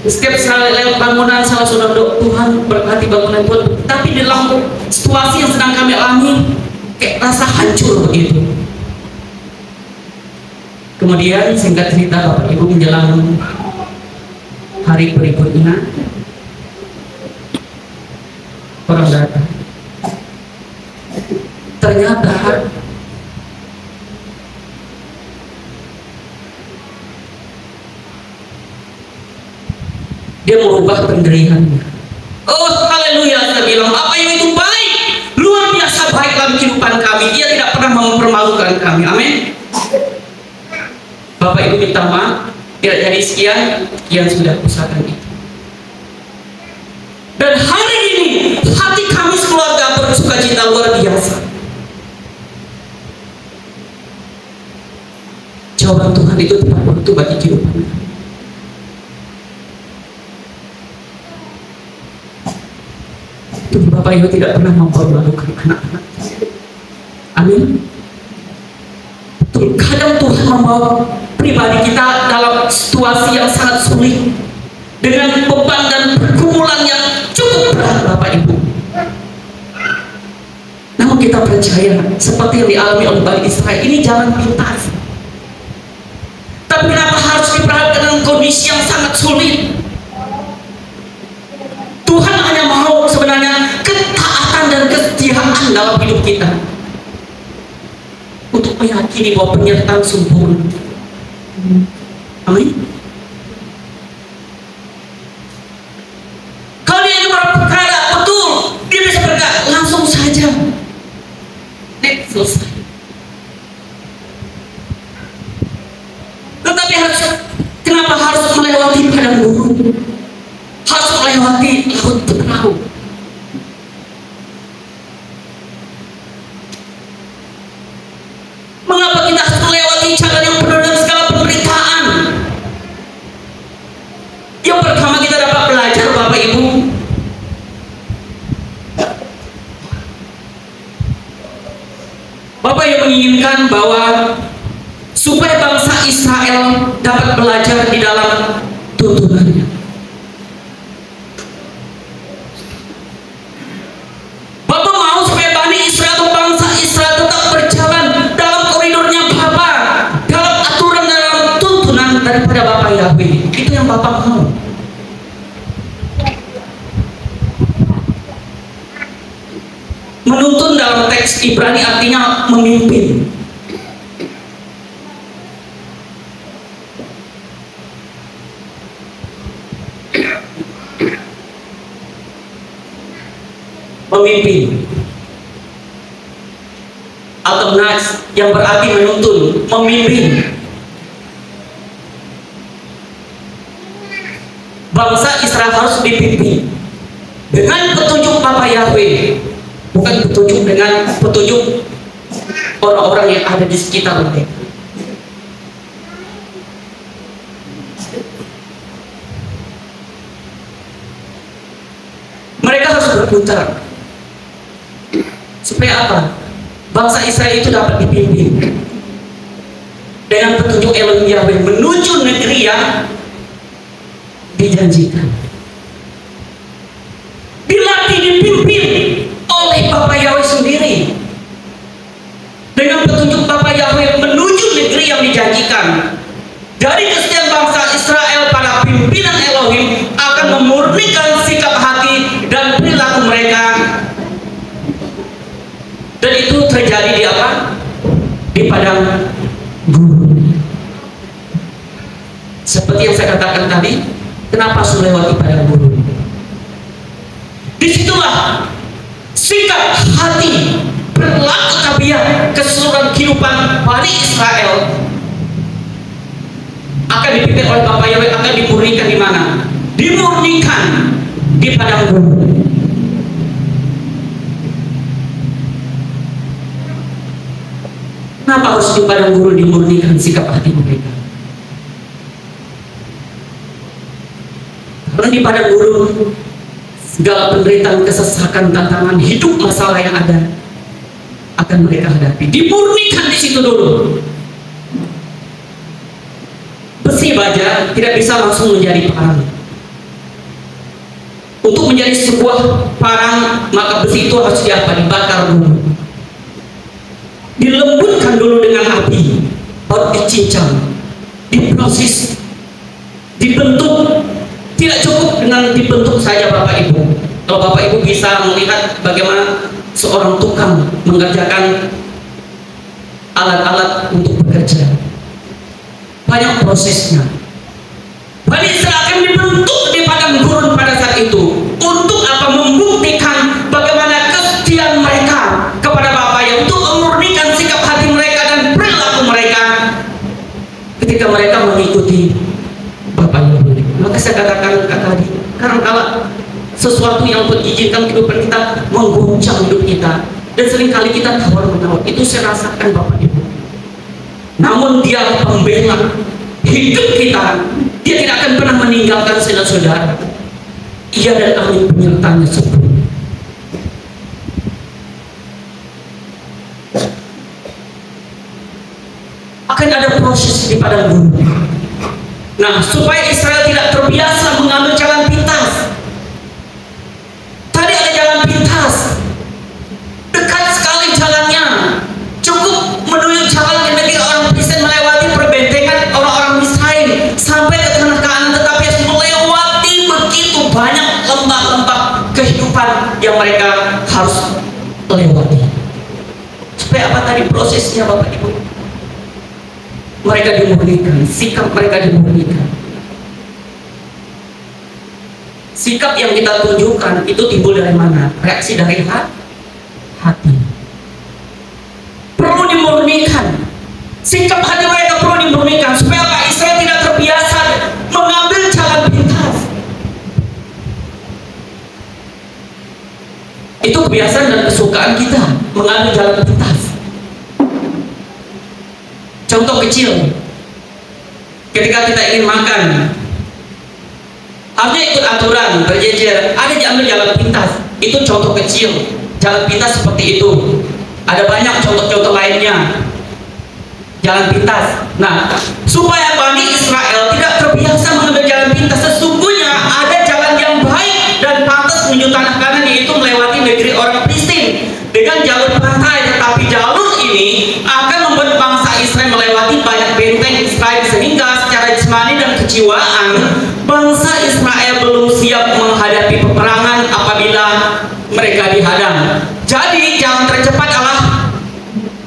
Setiap saya lewat bangunan saya sudah doa, Tuhan berkati bangunan Tuhan. Tapi dalam situasi yang sedang kami alami, kayak rasa hancur begitu. Kemudian singkat cerita Bapak Ibu menjelang hari berikutnya, orang datang. Ternyata dia merubah pendiriannya. Oh haleluya, saya bilang apa yang itu baik, luar biasa baik dalam kehidupan kami. Dia tidak pernah mempermalukan kami. Amin. Bapak Ibu minta maaf, tidak jadi sekian sudah usahakan itu. Dan hari ini hati kami sekeluarga bersuka cita luar biasa. Jawaban Tuhan itu tepat waktu bagi kehidupan kami. Bapak Ibu tidak pernah mempermalukan anak-anak. Amin. Betul, kadang Tuhan membawa pribadi kita dalam situasi yang sangat sulit dengan beban dan pergumulan yang cukup berat, Bapak Ibu. Namun kita percaya seperti yang dialami oleh Bani Israel, ini jalan pintas. Tapi kenapa harus diperhadapkan dengan kondisi yang sangat sulit? Tuhan hanya mau sebenarnya ketaatan dan kesetiaan dalam hidup kita untuk meyakini bahwa penyertaan sempurna. Amin. Kalau dia berperkara betul, dia bisa berkata langsung saja, selesai. Tetapi kenapa harus melewati padang gurun? Harus melewati laut perahu. Mengapa kita harus melewati jalan yang penuh dengan segala penderitaan? Yang pertama kita dapat belajar, Bapak Ibu, Bapak yang menginginkan bahwa supaya bangsa Israel dapat belajar di dalam tuntunannya. Bapak mau supaya Bani Israel atau bangsa Israel tetap berjalan dalam koridornya Bapak, dalam aturan, dalam tuntunan daripada Bapak Yahweh. Itu yang Bapak mau. Menuntun dalam teks Ibrani artinya memimpin. Memimpin atau nas yang berarti menuntun, memimpin. Bangsa Israel harus dipimpin dengan petunjuk Bapak Yahweh, bukan petunjuk dengan petunjuk orang-orang yang ada di sekitar mereka. Mereka harus berputar. Supaya apa? Bangsa Israel itu dapat dipimpin dengan petunjuk Elohim Yahweh menuju negeri yang dijanjikan. Dilatih, dipimpin oleh Bapak Yahweh sendiri dengan petunjuk Bapak Yahweh menuju negeri yang dijanjikan. Dari kesetiaan bangsa Israel pada pimpinan Elohim akan memurnikan sikap hati dan perilaku mereka. Dan itu terjadi di apa? Di padang gurun. Seperti yang saya katakan tadi, Kenapa harus melewati padang gurun? Disitulah sikap hati berlaku tabiat keseluruhan kehidupan Bani Israel akan dipimpin oleh Bapak Yahweh, akan dimurnikan di mana? Dimurnikan di padang gurun. Kenapa harus di padang gurun dimurnikan sikap hati mereka? Karena di padang gurun segala penderitaan, kesesakan, tantangan hidup, masalah yang ada akan mereka hadapi. Dimurnikan di situ dulu. Besi baja tidak bisa langsung menjadi parang. Untuk menjadi sebuah parang, maka besi itu harus dibakar dulu, dilembutkan dulu dengan api, baru dicincang, diproses, dibentuk. Tidak cukup dengan dibentuk saja Bapak Ibu. Kalau Bapak Ibu bisa melihat bagaimana seorang tukang mengerjakan alat-alat untuk bekerja, banyak prosesnya. Bani Israel akan dibentuk di padang gurun pada saat itu. Untuk apa? Membuktikan bagaimana kesetiaan mereka kepada Bapa, yang untuk memurnikan sikap hati mereka dan perilaku mereka ketika mereka mengikuti Bapa Yahweh. Maka saya katakan tadi, karena kalau sesuatu yang diizinkan kehidupan kita mengguncang hidup kita, dan seringkali kita tawar-menawar, itu saya rasakan Bapak Ibu. Namun Dia pembela hidup kita. Dia tidak akan pernah meninggalkan saudara-saudara. Ia dan kami penyertanya sebelum. Akan ada proses di padang gurun. Nah, supaya Israel tidak terbiasa mengambil jalan pintas. Tadi ada jalan pintas, dekat sekali jalannya, cukup menuju jalan ke negeri orang Kristen, melewati perbentengan orang-orang Misraim sampai ke tanah Kanaan, tetapi harus melewati begitu banyak lembah-lembah kehidupan yang mereka harus lewati. Supaya apa tadi prosesnya Bapak Ibu? Mereka dimurnikan, sikap mereka dimurnikan. Sikap yang kita tunjukkan itu timbul dari mana? Reaksi dari hati. Perlu dimurnikan. Sikap hati mereka perlu dimurnikan supaya apa? Israel tidak terbiasa mengambil jalan pintas. Itu kebiasaan dan kesukaan kita, mengambil jalan pintas. Contoh kecil, ketika kita ingin makan, harusnya ikut aturan, berjejer, ada diambil jalan pintas. Itu contoh kecil, jalan pintas seperti itu. Ada banyak contoh-contoh lainnya, jalan pintas. Nah, supaya Bani Israel tidak terbiasa mengambil jalan pintas, sesungguhnya ada jalan yang baik dan pantas menuju tanah Kanaan, yaitu melewati negeri orang Filistin dengan jalur pantai. Tetapi jalur ini akan membuat bangsa Israel melewati banyak benteng Israel, sehingga secara jasmani dan kejiwaan bangsa Israel belum siap menghadapi peperangan apabila mereka dihadang. Jadi jalan tercepat adalah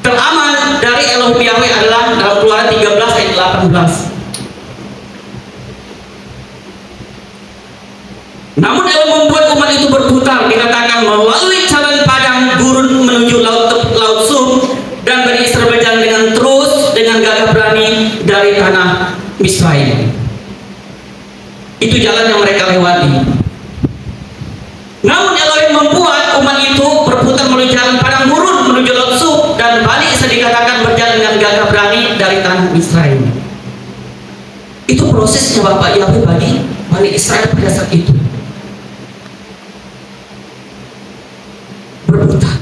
teraman dari Elohim Yahweh adalah dalam Keluaran 13 ayat 18. Namun Elohim membuat umat itu berputar, dikatakan melalui jalan padang gurun menuju laut Sum, dan Bani Israel berjalan dengan terus dengan gagah berani dari tanah Misraim. Itu jalan yang mereka lewati. Namun Elohim membuat umat itu berputar melalui jalan padang gurun menuju laut Sum, dan Bani Israel dikatakan berjalan dengan gagah berani dari tanah Misraim. Itu prosesnya Bapak Yahweh Bani Israel pada saat itu. Berputar.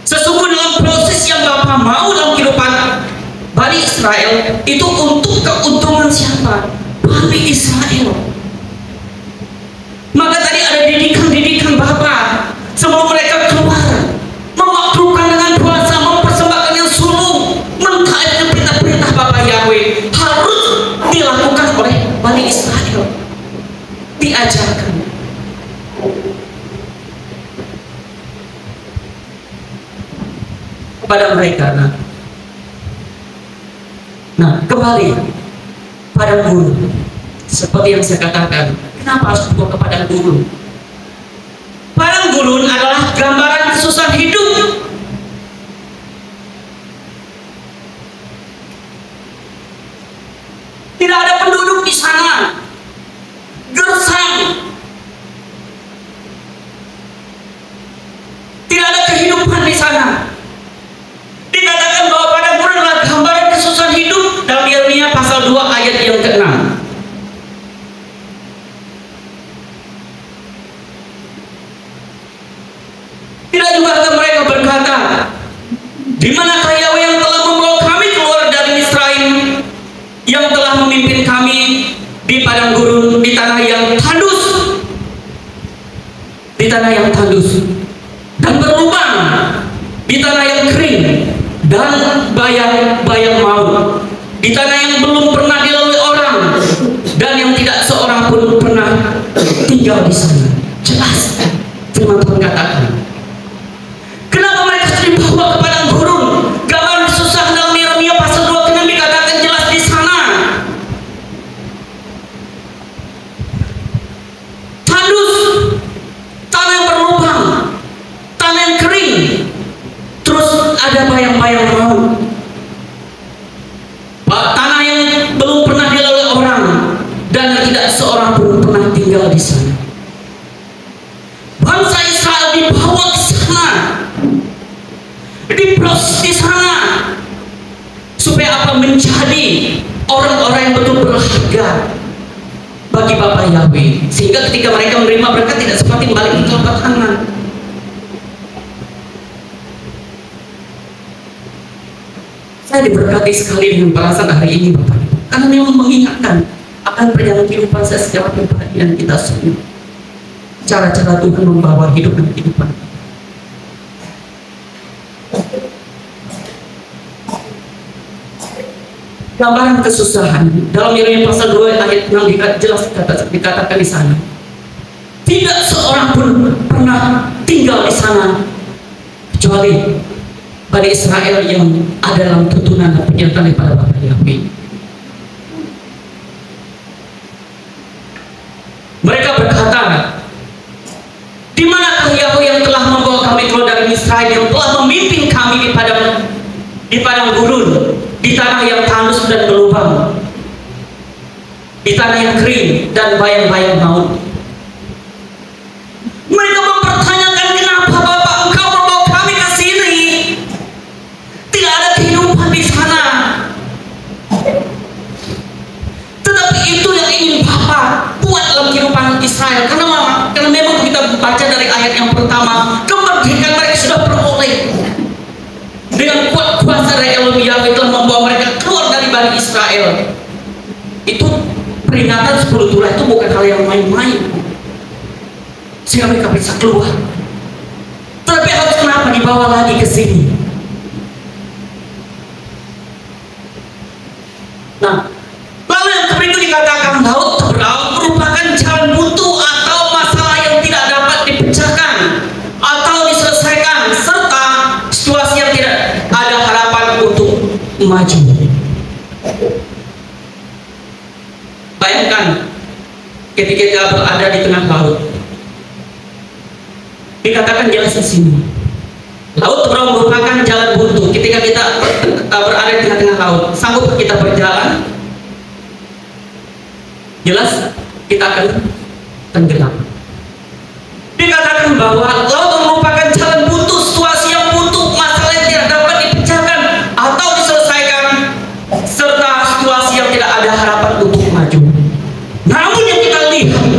Sesungguhnya dalam proses yang Bapak mau dalam kehidupan Bani Israel itu untuk keuntungan siapa? Bani Israel. Maka tadi ada didikan Bapak sebelum mereka keluar, memaklumkan dengan puasa, mempersembahkan yang sulung, mentaati perintah-perintah Bapak Yahweh harus dilakukan oleh Bani Israel, diajarkan. Kepada mereka. Nah, kembali padang gurun. Seperti yang saya katakan, kenapa harus dibawa ke padang gurun? Padang gurun adalah gambaran kesusahan hidup. Tidak ada penduduk di sana, gersang, tidak ada kehidupan di sana. Dikatakan bahwa padang gurun adalah gambaran kesusahan hidup dalam Yeremia pasal 2 ayat yang ke-6. Tidak juga mereka berkata, di manakah Yahweh yang telah membawa kami keluar dari Misraim, yang telah memimpin kami di padang gurun, di tanah yang tandus, di tanah yang tandus dan berlubang, di tanah yang kering dan bayang-bayang maut, di tanah yang belum pernah dilalui orang dan yang tidak seorang pun pernah tinggal di sana. Jelas firman Tuhan katakan. Kenapa mereka dibawa ke padang gurun? Gambaran kesusahan dalam Yeremia pasal 2 ke-6 dikatakan jelas di sana. Tandus, tanah yang berlubang, tanah yang kering, terus ada bayang-bayang maut. Tanah yang belum pernah dilalui orang dan tidak seorang pun pernah tinggal di sana. Bangsa Israel dibawa ke sana, diproses di sana, supaya apa? Menjadi orang-orang yang betul berharga bagi Bapa Yahweh, sehingga ketika mereka menerima berkat tidak seperti balik ke telapak tangan. Saya diberkati sekali dengan perasaan hari ini, Bapak Ibu, karena memang mengingatkan akan perjalanan kehidupan saya sejauh kebahagiaan kita semua, cara-cara Tuhan membawa hidup dan kehidupan. Gambaran kesusahan dalam Yeremia pasal 2 ayat 6 jelas dikatakan di sana. Tidak seorang pun pernah tinggal di sana kecuali Bani Israel yang ada dalam tuntunan dan penyertaan daripada Bapa Yahweh. Mereka berkata, di manakah Yahweh yang telah membawa kami keluar dari Misraim, yang telah memimpin kami di padang gurun, di tanah yang tandus dan berlubang, di tanah yang kering dan bayang-bayang maut. Mereka mempertanyakan, kenapa Bapak Engkau membawa kami ke sini? Tidak ada kehidupan di sana. Tetapi itu yang ingin Bapak buat dalam kehidupan Israel. Karena memang kita baca dari ayat yang pertama, kemerdekaan mereka sudah peroleh. Dengan kuat kuasa dari Elohim Yahweh telah membawa mereka keluar dari Bani Israel. Itu peringatan 10 turah itu bukan hal yang main-main, sehingga mereka bisa keluar. Tapi harus kenapa dibawa lagi ke sini? Nah, lalu yang berikut dikatakan laut terberaung merupakan jalan buntu atau masalah yang tidak dapat dipecahkan atau diselesaikan, serta situasi yang tidak ada harapan untuk maju. Bayangkan ketika kita berada di tengah laut, dikatakan jelas di sini, laut terberaung merupakan jalan buntu. Ketika kita berada di tengah-tengah laut, sanggup kita berjalan? Jelas kita akan tenggelam. Dikatakan bahwa laut merupakan jalan buntu, situasi yang buntu, masalah yang tidak dapat dipecahkan atau diselesaikan, serta situasi yang tidak ada harapan untuk maju. Namun yang kita lihat,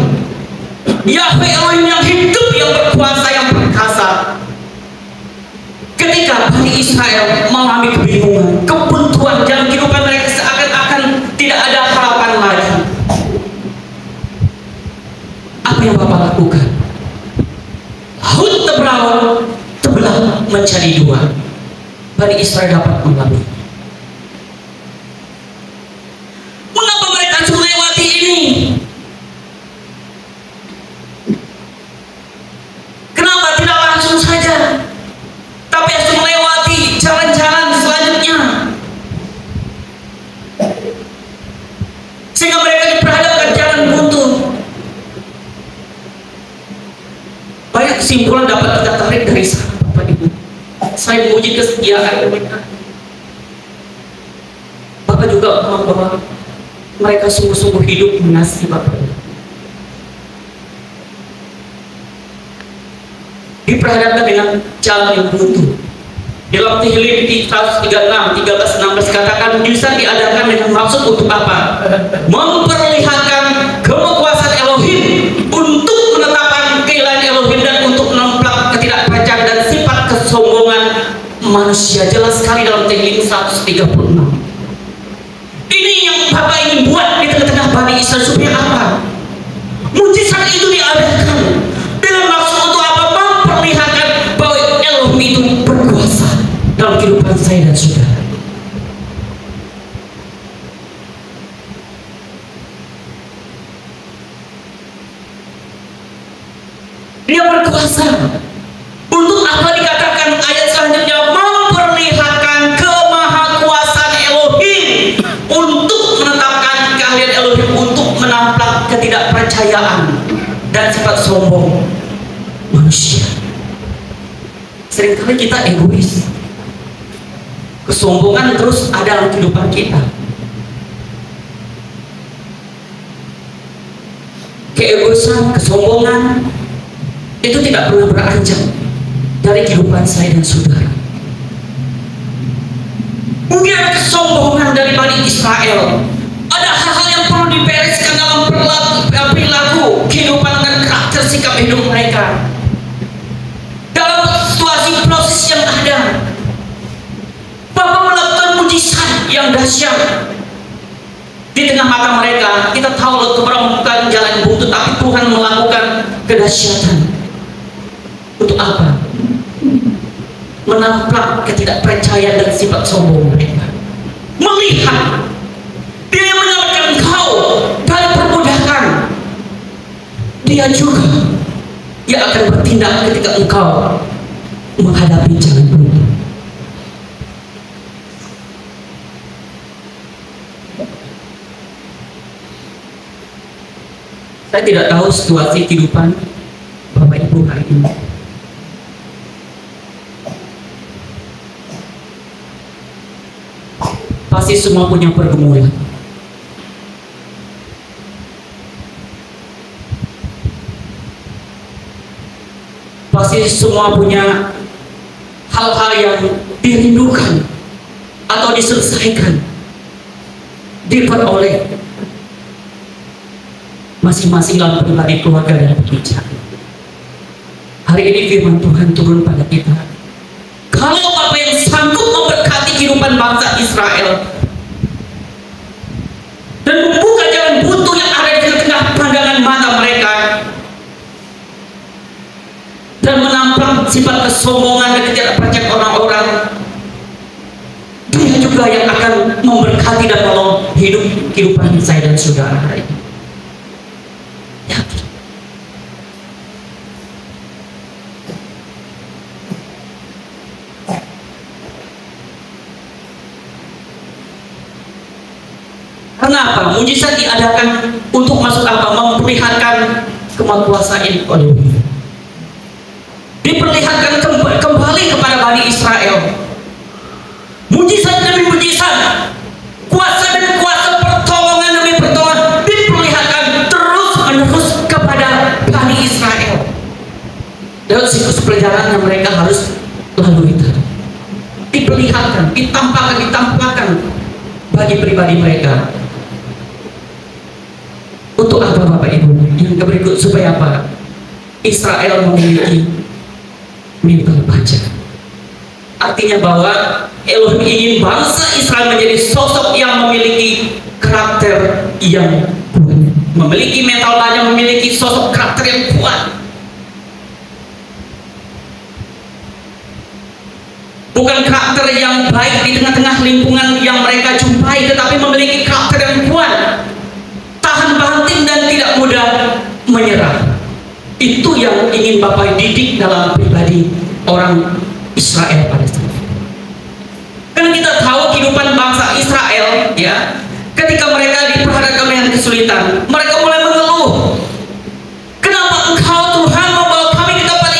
Yahweh Elohim yang hidup, yang berkuasa, yang perkasa, ketika Bani Israel mengalami kebingungan, kebuntuan dalam kehidupan mereka, seakan-akan tidak ada harapan lagi. Apa yang Bapak lakukan? Laut terbelah menjadi dua. Bani Israel dapat melalui. Mengapa mereka harus melewati ini? Kenapa tidak langsung saja, tapi harus melewati jalan-jalan selanjutnya? Banyak kesimpulan dapat kita tarik dari sana, Bapak Ibu. Saya memuji kesetiaan mereka. Bapak juga bahwa mereka sungguh-sungguh hidup mengasihi Bapak Ibu. Diperhadapkan dengan jalan yang buntu. Dalam Filipi 136, 13, 16 katakan bisa diadakan dengan maksud untuk apa? Memperlihatkan kekuasaan Elohim untuk menetapkan keilahian Elohim dan untuk menempelkan ketidakpercayaan dan sifat kesombongan manusia. Jelas sekali dalam Tehillim 136. Ini yang Bapak ingin buat di tengah-tengah Bani Israel supaya apa? Mujizat itu diadakan dengan maksud untuk apa? Memperlihatkan bahwa Elohim itu berkuasa dalam kehidupan saya dan saudara. Dia berkuasa. Untuk apa dikatakan ayat selanjutnya? Memperlihatkan kemahakuasaan Elohim untuk menetapkan keahlian Elohim untuk menampak ketidakpercayaan dan sifat sombong manusia. Seringkali kita egois. Kesombongan terus ada dalam kehidupan kita. Keegoisan, kesombongan itu tidak pernah beranjak dari kehidupan saya dan saudara. Mungkin ada kesombongan dari Bani Israel. Ada hal-hal yang perlu dibereskan dalam perilaku, kehidupan dan karakter sikap hidup mereka. Dalam situasi proses yang ada, Bapak melakukan mujizat yang dahsyat di tengah mata mereka. Kita tahu keberapa bukan jalan buntu, tapi Tuhan melakukan kedahsyatan. Untuk apa? Menampak ketidakpercayaan dan sifat sombong mereka. Melihat Dia yang menyelamatkan engkau dari perbudakan, Dia juga yang akan bertindak ketika engkau menghadapi jalan buntu. Saya tidak tahu situasi kehidupan Bapak Ibu hari ini. Pasti semua punya pergumulan. Pasti semua punya hal-hal yang dirindukan atau diselesaikan, diperoleh masing-masing dalam pribadi, keluarga, dan pekerjaan. Hari ini firman Tuhan turun pada kita. Kalau Bapak yang sanggup memberkati kehidupan bangsa Israel dan membuka jalan buntu yang ada di tengah pandangan mata mereka dan menampang sifat kesombongan dan ketidakpercayaan orang-orang, Dia juga yang akan memberkati dan menolong hidup kehidupan saya dan saudara hari ini. Yakin. Kenapa? Mujizat diadakan untuk masuk apa? Memperlihatkan kemahakuasaan Elohim. Diperlihatkan kembali kepada Bani Israel. Mujizat demi mujizat, kuasa demi kuasa, pertolongan demi pertolongan diperlihatkan terus-menerus kepada Bani Israel. Dalam siklus perjalanan yang mereka harus lalui itu, diperlihatkan, ditampakkan bagi pribadi mereka. Untuk apa Bapak Ibu? Yang berikut supaya apa? Israel memiliki mental baja. Artinya bahwa Elohim ingin bangsa Israel menjadi sosok yang memiliki karakter yang kuat, memiliki mental baja, memiliki sosok karakter yang kuat. Bukan karakter yang baik di tengah-tengah lingkungan yang mereka jumpai, tetapi memiliki karakter yang kuat, tahan banting dan tidak mudah menyerah. Itu yang ingin Bapak didik dalam pribadi orang Israel pada saat itu. Karena kita tahu kehidupan bangsa Israel, ya, ketika mereka diperhadapkan dengan kesulitan, mereka mulai mengeluh. Kenapa Engkau Tuhan membawa kami ke tempat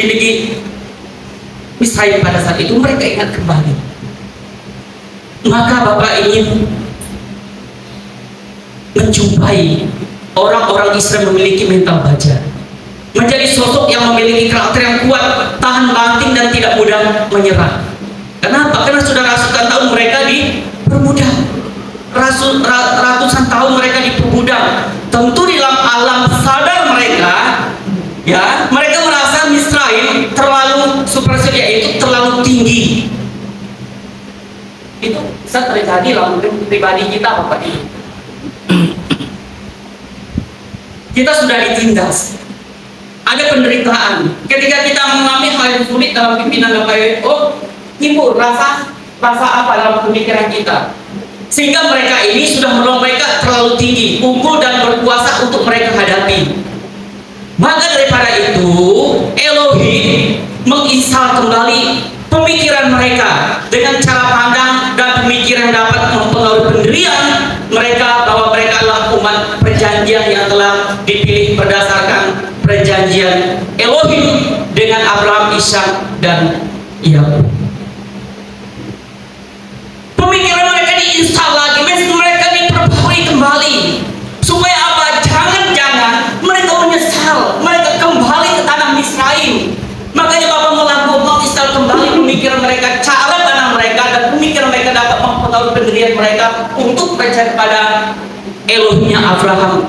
di negeri Misraim pada saat itu, mereka ingat kembali. Maka Bapak ingin menjumpai orang-orang Israel memiliki mental baja, menjadi sosok yang memiliki karakter yang kuat, tahan banting dan tidak mudah menyerah. Kenapa? Karena sudah ratusan tahun mereka diperbudak, ratusan tahun mereka diperbudak. Tentu di dalam alam sadar mereka, ya, mereka merasa Misraim terlalu supersede, yaitu terlalu tinggi. Itu bisa terjadi dalam pribadi kita, Bapak Ibu. Kita sudah ditindas, ada penderitaan. Ketika kita mengalami hal yang sulit dalam pimpinan Bapak Ibu, timbul rasa apa dalam pemikiran kita, sehingga mereka ini sudah mereka terlalu tinggi, unggul dan berkuasa untuk mereka hadapi. Maka daripada itu, Elohim menginstal kembali pemikiran mereka dengan cara pandang dan pemikiran yang dapat mempengaruhi pendirian mereka bahwa mereka adalah umat perjanjian yang telah dipilih berdasarkan perjanjian Elohim dengan Abraham, Ishak, dan Yakub. Pemikiran mereka diinstal lagi, mereka diperbarui kembali, supaya apa? Jangan-jangan mereka menyesal, mereka kembali ke tanah Misraim. Makanya Bapak melakukan menginstal kembali pemikiran mereka, cara pandang mereka, dan pemikiran mereka dapat mempengaruhi pendirian mereka untuk percaya pada Elohimnya Abraham,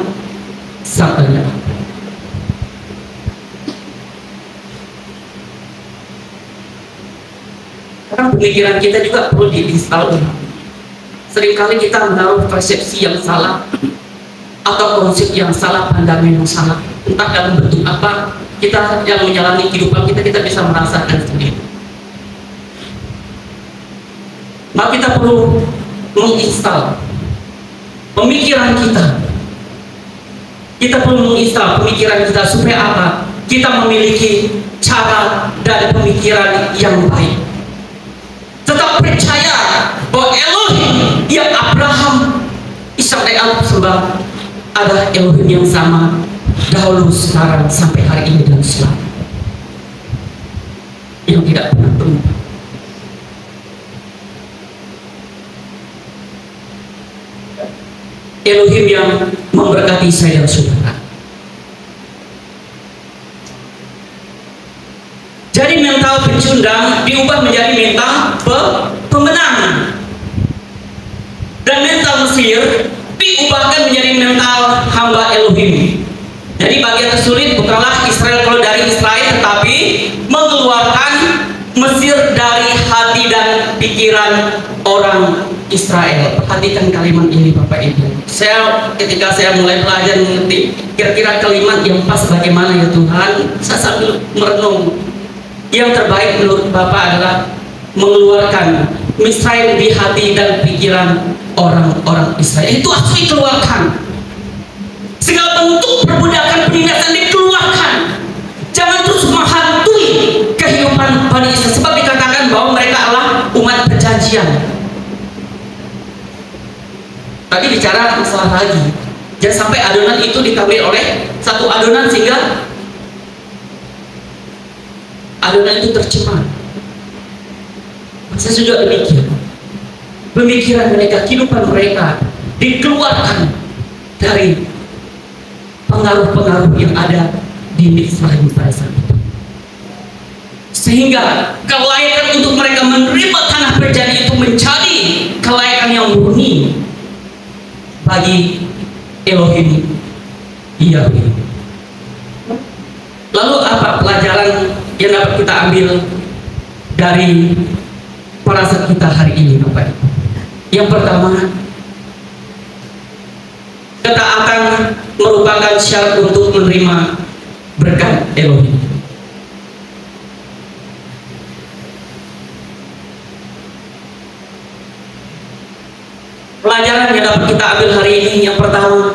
Ishak, dan Yakub. Karena pemikiran kita juga perlu diinstal. Seringkali kita menaruh persepsi yang salah atau konsep yang salah, pandangan yang salah, entah dalam bentuk apa. Kita yang menjalani kehidupan kita bisa merasakan sendiri. Maka kita perlu menginstal pemikiran kita. Kita perlu menginstal pemikiran kita supaya apa? Kita memiliki cara dan pemikiran yang baik. Tetap percaya bahwa Elohim yang Abraham, Ishak, dan Yakub sembah adalah Elohim yang sama dahulu, sekarang, sampai hari ini, dan selamanya, yang tidak pernah berubah. Elohim yang memberkati saya dan saudara. Jadi mental pecundang diubah menjadi mental pemenang, dan mental Mesir diubahkan menjadi mental hamba Elohim. Jadi bagian tersulit bukanlah Israel keluar dari Israel, tetapi mengeluarkan Mesir dari hati dan pikiran orang Israel. Perhatikan kalimat ini, Bapak Ibu. Ketika saya mulai belajar mengerti kira-kira kalimat yang pas bagaimana ya Tuhan, saya sambil merenung. Yang terbaik menurut Bapak adalah mengeluarkan Misraim di hati dan pikiran orang-orang Israel. Itu harus dikeluarkan. Segala bentuk perbudakan, penindasan dikeluarkan. Jangan terus menghantui kehidupan Bani Israel, sebab dikatakan bahwa mereka adalah umat perjanjian. Tadi bicara masalah lagi, jangan sampai adonan itu ditambil oleh satu adonan sehingga adonan itu tercemar. Saya juga demikian. Pemikiran mereka, kehidupan mereka dikeluarkan dari pengaruh-pengaruh yang ada di Misraim pada saat itu, sehingga kelayakan untuk mereka menerima tanah perjanjian itu menjadi kelayakan yang murni bagi Elohim Yahweh. Lalu apa pelajaran yang dapat kita ambil dari parasat kita hari ini, Bapak? Yang pertama, ketaatan merupakan syarat untuk menerima berkat Elohim. Pelajaran yang dapat kita ambil hari ini, yang pertama,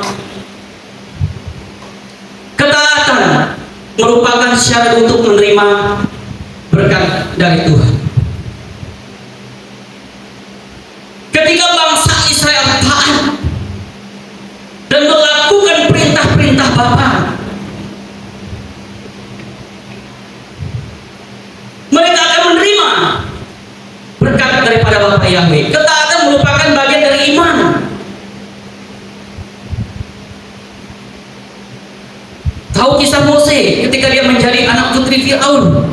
ketaatan merupakan syarat untuk menerima berkat dari Tuhan. Ketika bangsa Israel taat dan melakukan perintah-perintah Bapa, Bapak Yahweh. Ketaatan merupakan bagian dari iman. Tahu kisah Mose ketika dia menjadi anak putri Firaun?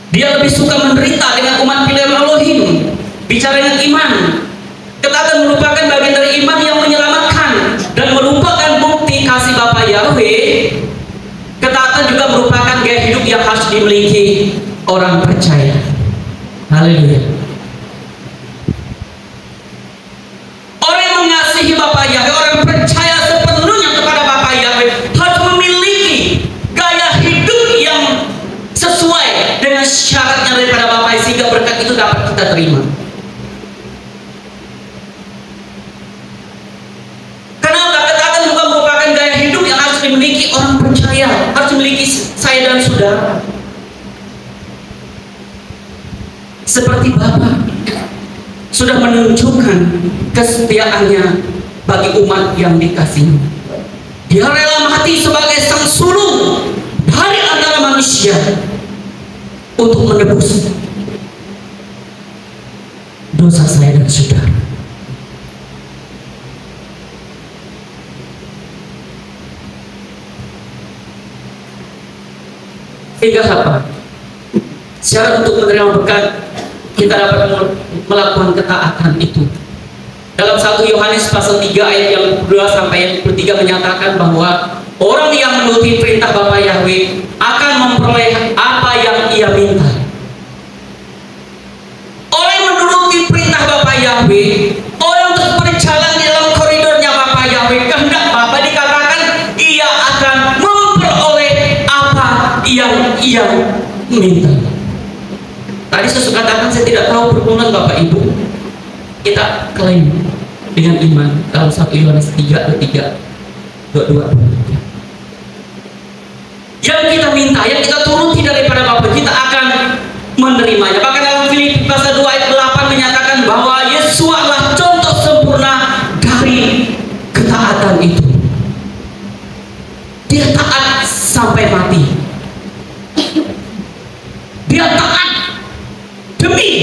Dia lebih suka menderita dengan umat pilihan Elohim. Bicara dengan iman. Ketaatan merupakan bagian dari iman yang menyelamatkan dan merupakan bukti kasih Bapa Yahweh. Ketaatan juga merupakan gaya hidup yang harus dimiliki orang percaya. Haleluya. Orang yang mengasihi Bapa Yahweh, orang percaya sepenuhnya kepada Bapa Yahweh, harus memiliki gaya hidup yang sesuai dengan syaratnya daripada Bapa, sehingga berkat itu dapat kita terima. Dimiliki orang percaya, harus dimiliki saya dan saudara. Seperti Bapa sudah menunjukkan kesetiaannya bagi umat yang dikasihi. Dia rela mati sebagai sang sulung dari antara manusia untuk menebus dosa saya dan saudara. Sehingga apa? Syarat untuk menerima berkat, kita dapat melakukan ketaatan itu. Dalam 1 Yohanes pasal 3 ayat yang 2 sampai yang 3 menyatakan bahwa orang yang menuruti perintah Bapa Yahweh akan memperoleh apa yang ia minta. Orang yang menuruti perintah Bapa Yahweh, orang untuk berjalan di dalam koridornya Bapa Yahweh, kehendak Bapa, dikatakan ia akan memperoleh apa yang ia minta. Tadi saya katakan saya tidak tahu perkebunan Bapak Ibu. Kita klaim dengan iman dalam 1 Yohanes 3 ayat 22. Yang kita minta, yang kita turuti daripada Bapa, kita akan menerimanya. Bahkan dalam Filipi pasal 2 ayat 8 menyatakan bahwa Yesus adalah contoh sempurna dari ketaatan itu. Dia taat sampai mati. Dia taat demi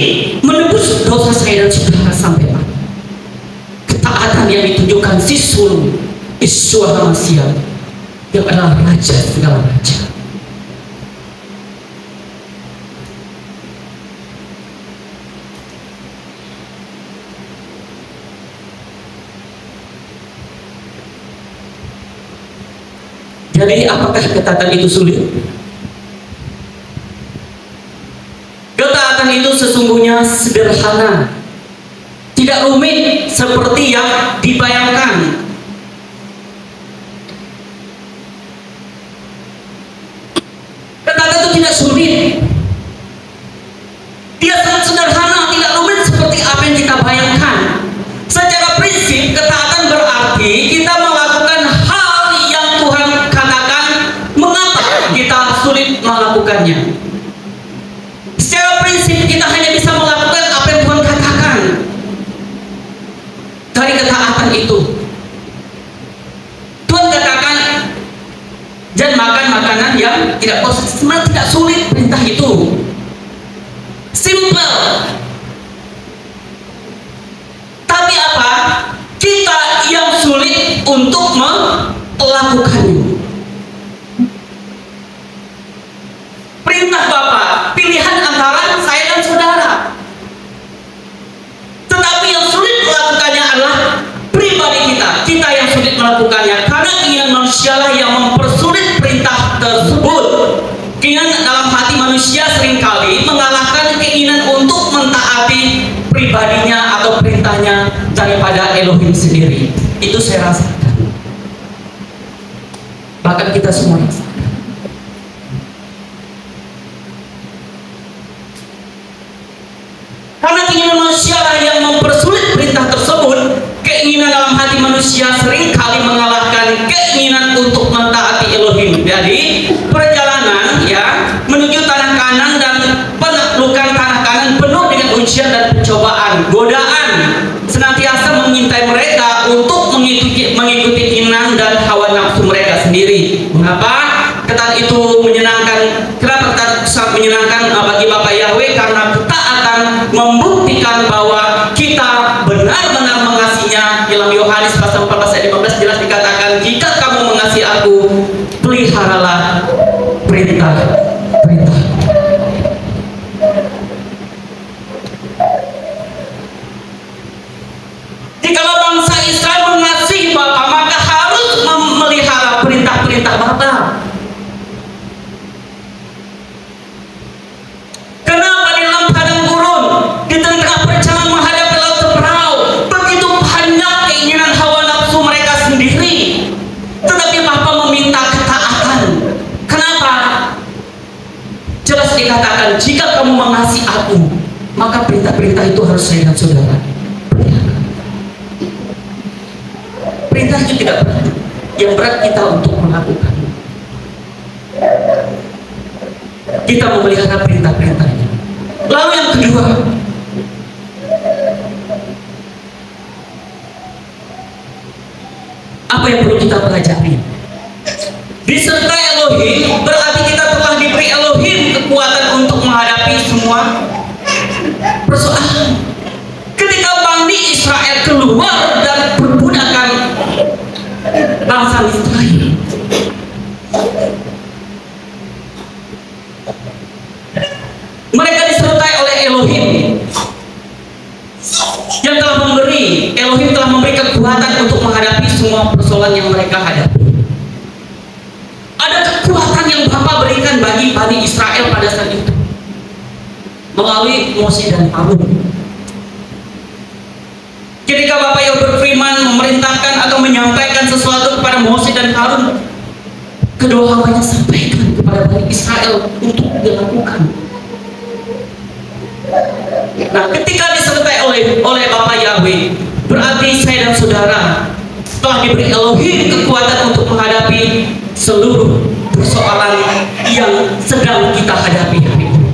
menebus dosa saya dan saudara sampai mati. Ketaatan yang ditunjukkan si sulung Yeshua HaMashiach yang adalah Raja segala raja. Jadi apakah ketaatan itu sulit? Ketaatan itu sesungguhnya sederhana, tidak rumit seperti yang dibayangkan. Ketaatan itu tidak sulit, dia sangat sederhana, tidak rumit seperti apa yang kita bayangkan. Secara prinsip, ketaatan berarti kita melakukan hal yang Tuhan katakan. Mengapa kita sulit melakukannya? Secara prinsip kita hanya bisa melakukan apa yang Tuhan katakan. Dari ketaatan itu, Tuhan katakan jangan makan makanan yang tidak positif. Sebenarnya tidak sulit perintah itu, simple. Tapi apa? Kita yang sulit untuk melakukannya. Perintah Bapa, pilihan antara saya dan saudara. Tetapi yang sulit melakukannya adalah pribadi kita. Kita yang sulit melakukannya karena keinginan manusialah yang mempersulit perintah tersebut. Keinginan dalam hati manusia seringkali mengalahkan keinginan untuk mentaati pribadinya atau perintahnya daripada Elohim sendiri. Itu saya rasakan. Bahkan kita semua rasakan. Karena keinginan manusia yang mempersulit perintah tersebut, keinginan dalam hati manusia seringkali mengalahkan keinginan untuk mentaati Elohim. Jadi perjalanan menuju tanah Kanan dan penaklukan tanah Kanan penuh dengan ujian dan pencobaan, godaan senantiasa mengintai mereka untuk mengikuti keinginan dan hawa nafsu mereka sendiri. Mengapa? Ketaatan itu menyenangkan. Kenapa ketaatan sangat menyenangkan bagi Bapak Yahweh? Karena ketaatan membuktikan bahwa kita benar-benar mengasihinya. Dalam Yohanes pasal 14 ayat 15 jelas dikatakan, jika kamu mengasihi aku, peliharalah perintah-perintah. Jikalau bangsa Israel mengasihi Bapa, maka harus memelihara perintah-perintah Bapa. Kenapa di dalam padang gurun, di tengah perjalanan menghadapi laut Teberau, begitu banyak keinginan hawa nafsu mereka sendiri, tetapi Bapa meminta ketaatan. Kenapa? Jelas dikatakan, jika kamu mengasihi aku, maka perintah-perintah itu harus saya dan saudara pelihara. Perintah itu tidak berat, yang berat kita untuk melakukan. Kita memelihara perintah-perintahnya. Lalu yang kedua, apa yang perlu kita pelajari? Disertai Elohim berarti kita telah diberi Elohim kekuatan untuk menghadapi semua persoalan. Ketika Bani Israel keluar dari perbudakan bangsa Israel, mereka disertai oleh Elohim yang telah memberi, Elohim telah memberi kekuatan untuk menghadapi semua persoalan yang mereka hadapi. Ada kekuatan yang Bapa berikan bagi Bani Israel pada saat itu melalui Moses dan Harun. Ketika Bapa yang berfirman memerintahkan atau menyampaikan sesuatu kepada Moses dan Harun, kedua hambanya sampaikan kepada Bani Israel untuk dilakukan. Nah, ketika disertai oleh Bapa Yahweh, berarti saya dan saudara telah diberi Elohim kekuatan untuk menghadapi seluruh persoalan yang sedang kita hadapi hari ini.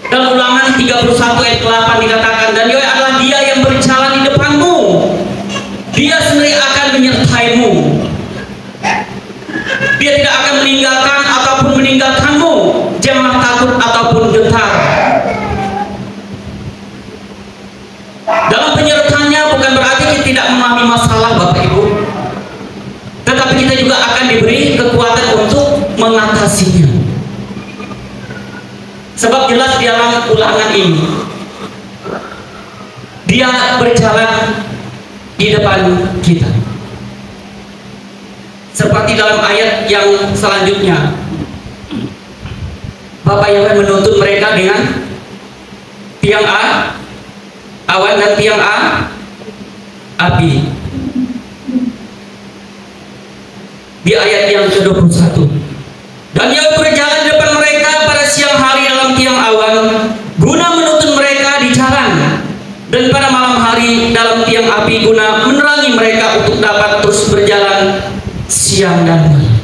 Dalam Ulangan 31 ayat 8 dikatakan, dan Yahweh adalah Dia yang berjalan di depanmu, Dia sendiri akan menyertaimu, Dia tidak akan meninggalkan ataupun meninggalkanmu. Janganlah takut ataupun gentar. Dalam penyertaannya bukan berarti kita tidak memahami masalah, Bapak Ibu, tetapi kita juga akan diberi kekuatan untuk mengatasinya. Sebab jelas di dalam Ulangan ini, Dia berjalan di depan kita. Seperti dalam ayat yang selanjutnya, Bapak Yahweh menuntut mereka dengan tiang awan dan tiang api. Di ayat yang ke-21, dan Yahweh berjalan di depan mereka pada siang hari dalam tiang awan, guna menuntun mereka di jalan, dan pada malam hari dalam tiang api, guna menerangi mereka untuk dapat terus berjalan siang dan malam.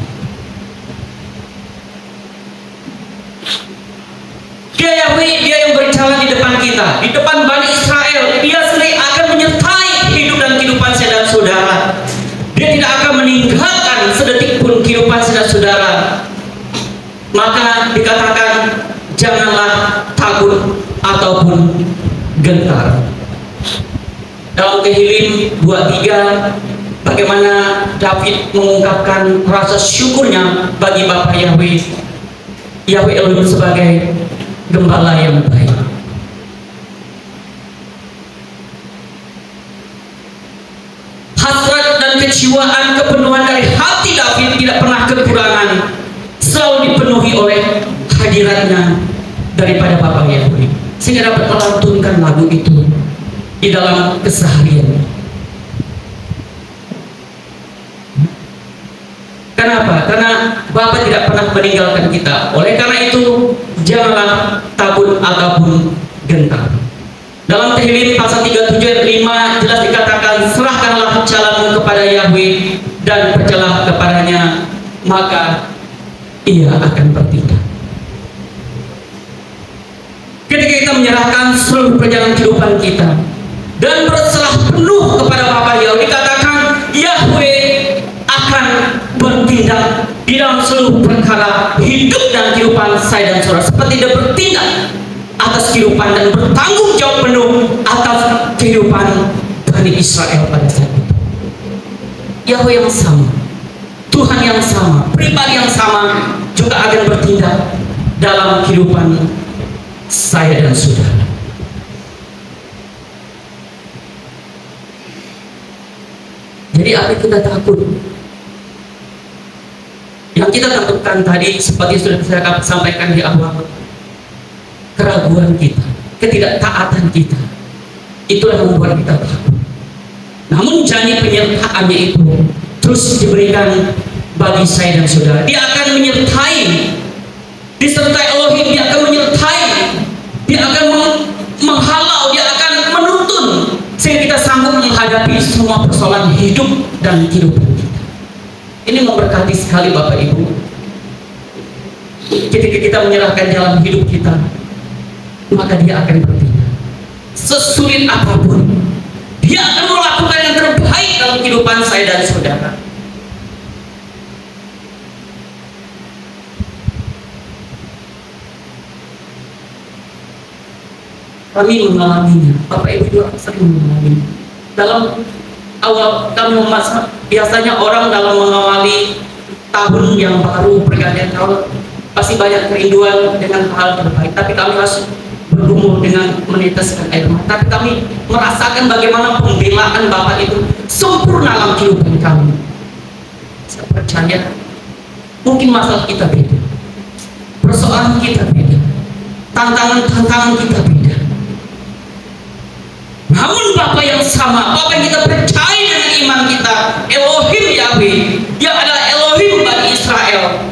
Dia Yahweh, Dia yang berjalan di depan kita, di depan Bani Israel. Dia sendiri akan menyertai hidup dan kehidupan saya dan saudara. Dia tidak akan meninggalkan sedetik pun kehidupan saya dan saudara. Maka dikatakan, janganlah takut ataupun gentar. Dalam Kehilim 23, bagaimana David mengungkapkan rasa syukurnya bagi Bapa Yahweh, Yahweh Elohim sebagai gembala yang baik. Hasrat dan kejiwaan kepenuhan dari hati David tidak pernah kekurangan, selalu dipenuhi oleh hadiratnya daripada Bapa Yahweh, sehingga dapat melantunkan lagu itu di dalam keseharian. Kenapa? Karena Bapa tidak pernah meninggalkan kita. Oleh karena itu, janganlah takut ataupun gentar. Dalam Kehilim pasal 37 ayat 5 jelas dikatakan, serahkanlah jalanmu kepada Yahweh dan berjalanlah kepadanya, maka Ia akan bertindak. Ketika kita menyerahkan seluruh perjalanan kehidupan kita dan berserah penuh kepada Bapa Yahweh, dikatakan Yahweh akan bertindak di dalam seluruh perkara hidup dan kehidupan saya dan saudara, seperti Dia bertindak atas kehidupan dan bertanggung jawab penuh atas kehidupan Bani Israel pada saat itu. Yahweh yang sama, Tuhan yang sama, pribadi yang sama juga akan bertindak dalam kehidupan saya dan saudara. Jadi apa kita takut? Yang kita takutkan tadi seperti sudah saya sampaikan di awal, keraguan kita, ketidaktaatan kita, itulah yang membuat kita takut. Namun janji penyertaannya itu terus diberikan bagi saya dan saudara. Dia akan menyertai, disertai Elohim, dia akan menyertai, dia akan menghalau, dia akan menuntun sehingga kita sanggup menghadapi semua persoalan hidup dan kehidupan kita. Ini memberkati sekali Bapak Ibu. Ketika kita menyerahkan jalan hidup kita, maka dia akan bertindak. Sesulit apapun, dia akan melakukan yang terbaik dalam kehidupan saya dan saudara. Kami mengalaminya, Bapak Ibu juga sering mengalaminya. Dalam awal kami memasak, biasanya orang dalam mengawali tahun yang baru, pergantian tahun, pasti banyak kerinduan dengan hal terbaik. Tapi kami harus bergumul dengan meneteskan air mata. Tapi kami merasakan bagaimana pembelaan Bapak itu sempurna dalam kehidupan kami. Saya percaya mungkin masalah kita beda, persoalan kita beda, tantangan kita beda. Namun Bapa yang sama, Bapa yang kita percaya dengan iman kita, Elohim Yahweh, yang adalah Elohim Bani Israel,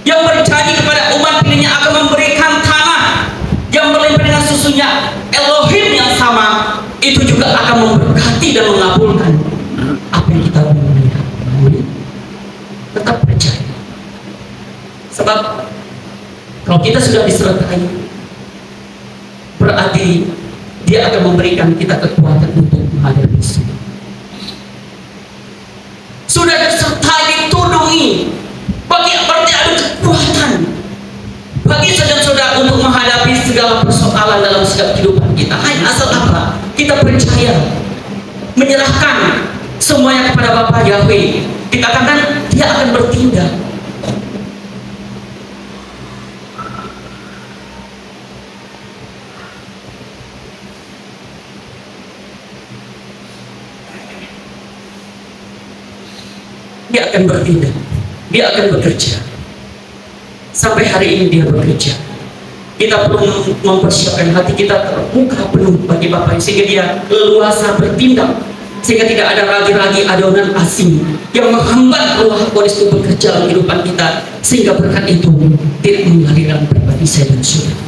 yang berjanji kepada umat pilihnya akan memberikan tanah yang berlimpah dengan susunya. Elohim yang sama itu juga akan memberkati dan mengabulkan apa yang kita inginkan. Tetap percaya, sebab kalau kita sudah disertai, berarti dia akan memberikan kita kekuatan untuk menghadapi semua. Sudah disertai, ditudungi, berarti ada kekuatan bagi saudara-saudara untuk menghadapi segala persoalan dalam setiap kehidupan kita. Hanya asal apa? Kita percaya, menyerahkan semuanya kepada Bapa Yahweh. Dikatakan dia akan bertindak. Dia akan bertindak, dia akan bekerja. Sampai hari ini dia bekerja. Kita perlu mempersiapkan hati kita terbuka penuh bagi Bapa, sehingga dia leluasa bertindak, sehingga tidak ada lagi adonan asing yang menghambat Roh Kudus itu bekerja dalam kehidupan kita, sehingga berkat itu tidak mengalirkan pribadi saya dan saudara.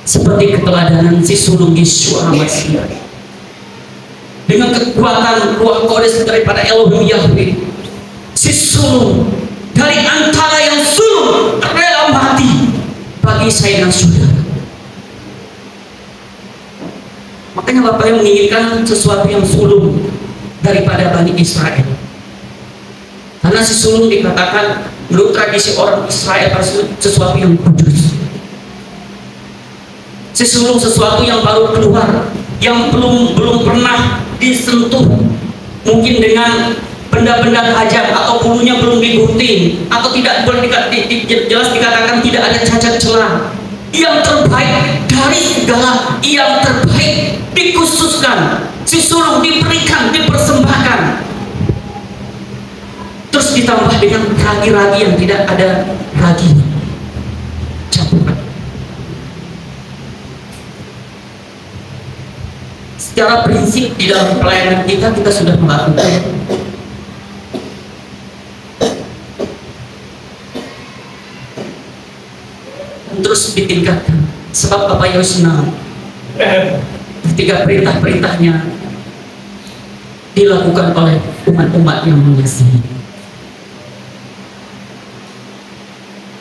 Seperti keteladanan si sulung Yeshua Mashiach, dengan kekuatan Roh Kudus daripada Elohim Yahweh, si sulung dari antara yang sulung rela mati bagi saya dan saudara. Makanya Bapak yang menginginkan sesuatu yang sulung daripada Bani Israel, karena si sulung dikatakan menurut tradisi orang Israel sesuatu yang kudus. Si sulung sesuatu yang baru keluar, yang belum pernah disentuh, mungkin dengan benda-benda tajam, atau bulunya belum digunting, atau tidak boleh jelas dikatakan tidak ada cacat celah. Yang terbaik dari segala yang terbaik dikhususkan, si sulung diberikan, dipersembahkan, terus ditambah dengan ragi-ragi yang tidak ada raginya, campuran. Secara prinsip di dalam pelayanan kita sudah melakukan. Terus ditingkatkan, sebab Bapak Yosna ketika perintah-perintahnya dilakukan oleh umat-umat yang mengasihi.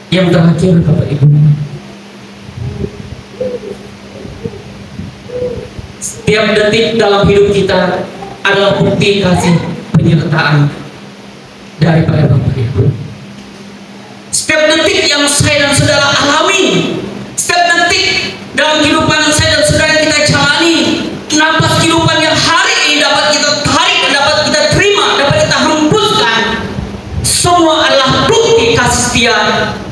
Yang terakhir Bapak Ibu, setiap detik dalam hidup kita adalah bukti kasih penyertaan daripada Bapak Ibu. Setiap detik yang saya dan saudara alami, setiap detik dalam kehidupan saya dan saudara yang kita jalani, napas kehidupan yang hari ini dapat kita tarik, dapat kita terima, dapat kita hembuskan, semua adalah bukti kasih setia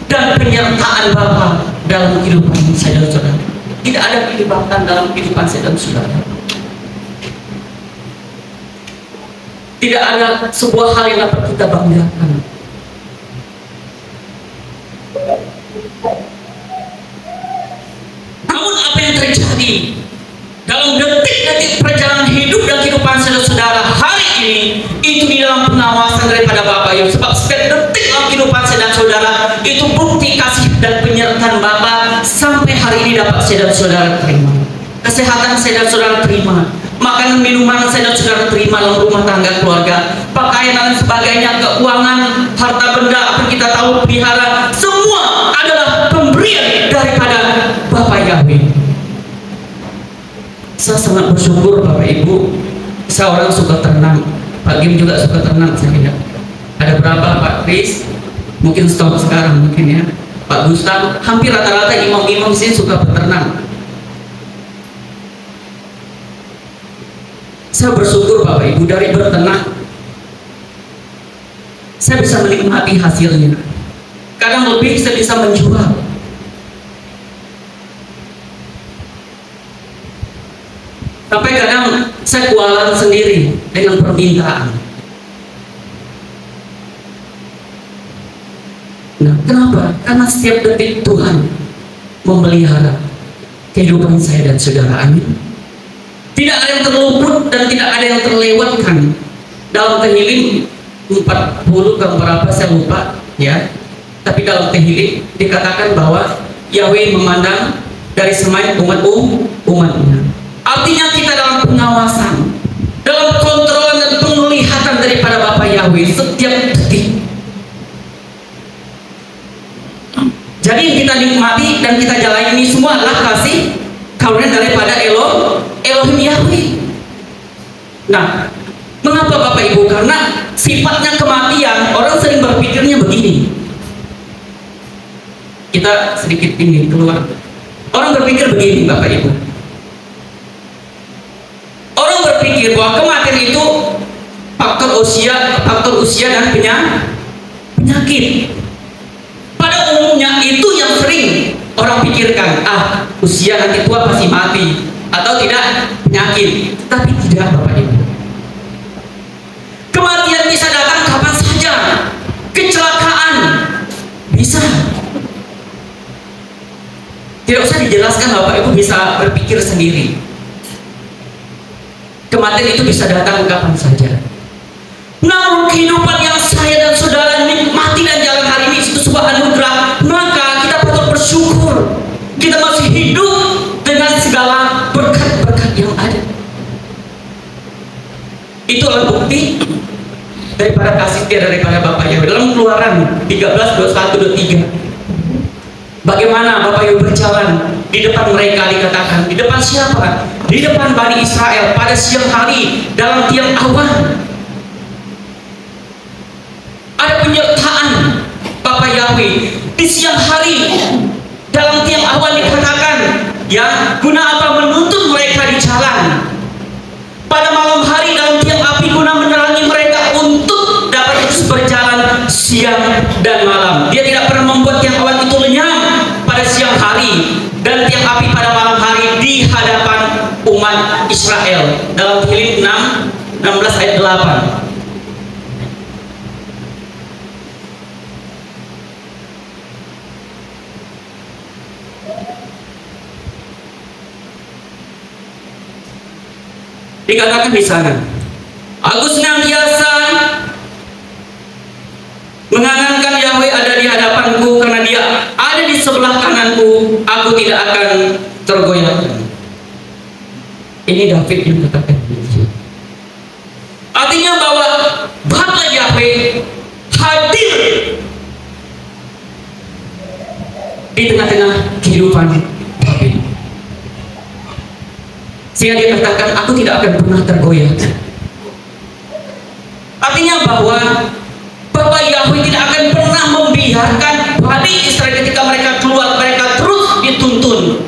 dan penyertaan Bapa dalam kehidupan saya dan saudara. Tidak ada kelibatan dalam kehidupan saya dan saudara. Tidak ada sebuah hal yang dapat kita banggakan. Namun apa yang terjadi dalam detik-detik perjalanan hidup dan kehidupan saudara-saudara hari ini, itu di dalam pengawasan daripada Bapa Yesus. Sebab setiap detik dalam kehidupan saudara-saudara itu bukti kasih dan penyertaan Bapa sampai hari ini dapat saudara-saudara terima. Kesehatan saudara-saudara terima, makanan minuman saudara-saudara terima dalam rumah tangga keluarga, pakaian dan sebagainya, keuangan, harta benda apa yang kita tahu pelihara, semua adalah pemberian daripada Bapa Yahweh. Saya sangat bersyukur Bapak Ibu. Saya orang suka tenang, Pak Gim juga suka tenang, saya lihat. Ada berapa Pak Kris? Mungkin stop sekarang mungkin ya. Pak Gustaf, hampir rata-rata imam-imam sini suka berenang. Saya bersyukur Bapak Ibu, dari bertenang saya bisa menikmati hasilnya. Kadang lebih saya bisa menjual. Sampai kadang saya kualan sendiri dengan permintaan. Nah, kenapa? Karena setiap detik Tuhan memelihara kehidupan saya dan saudara. Amin. Tidak ada yang terluput dan tidak ada yang terlewatkan. Dalam Tehillim 40 ke berapa saya lupa ya. Tapi dalam Tehillim dikatakan bahwa Yahweh memandang dari semai umatnya. Artinya kita dalam pengawasan, dalam kontrol dan penglihatan daripada Bapa Yahweh setiap detik. Jadi yang kita nikmati dan kita jalani ini semua adalah kasih karunia daripada Elohim Yahweh. Nah, mengapa Bapak Ibu? Karena sifatnya kematian, orang sering berpikirnya begini. Kita sedikit ini keluar. Orang berpikir begini Bapak Ibu. Orang berpikir bahwa kematian itu faktor usia dan penyakit. Pada umumnya itu yang sering orang pikirkan, usia nanti tua pasti mati atau tidak penyakit. Tapi tidak Bapak Ibu. Kematian bisa datang kapan saja. Kecelakaan bisa. Tidak usah dijelaskan Bapak Ibu bisa berpikir sendiri. Kematian itu bisa datang kapan saja. Namun kehidupan yang saya dan saudara nikmati dan jalan hari ini itu sebuah anugerah. Maka kita patut bersyukur. Kita masih hidup dengan segala berkat-berkat yang ada. Itulah bukti daripada kasih setia daripada Bapa Yahweh. Dalam Keluaran 13:21-23, bagaimana Bapa Yahweh berjalan di depan mereka, dikatakan di depan siapa? Di depan Bani Israel pada siang hari dalam tiang awan. Ada penyertaan Bapa Yahweh di siang hari dalam tiang awan, dikatakan ya, guna apa menuntun mereka di jalan. Pada malam hari dalam tiang api guna menerangi mereka untuk dapat terus berjalan siang dan malam. Dia tidak pernah membuat tiang awan itu lenyap pada siang hari dan tiang api pada malam hari di hadapan umat Israel. Dalam Tehillim 16 ayat 8. Dikatakan di sana, aku senantiasa mengangankan Yahweh ada di hadapanku, karena Dia ada di sebelah kananku, aku tidak akan tergoyahkan. Ini David yang katakan. Artinya bahwa Bapa Yahweh hadir di tengah-tengah kehidupan David. Sehingga dia katakan, aku tidak akan pernah tergoyah. Artinya bahwa Bapa Yahweh tidak akan pernah membiarkan Tapi Israel ketika mereka keluar, mereka terus dituntun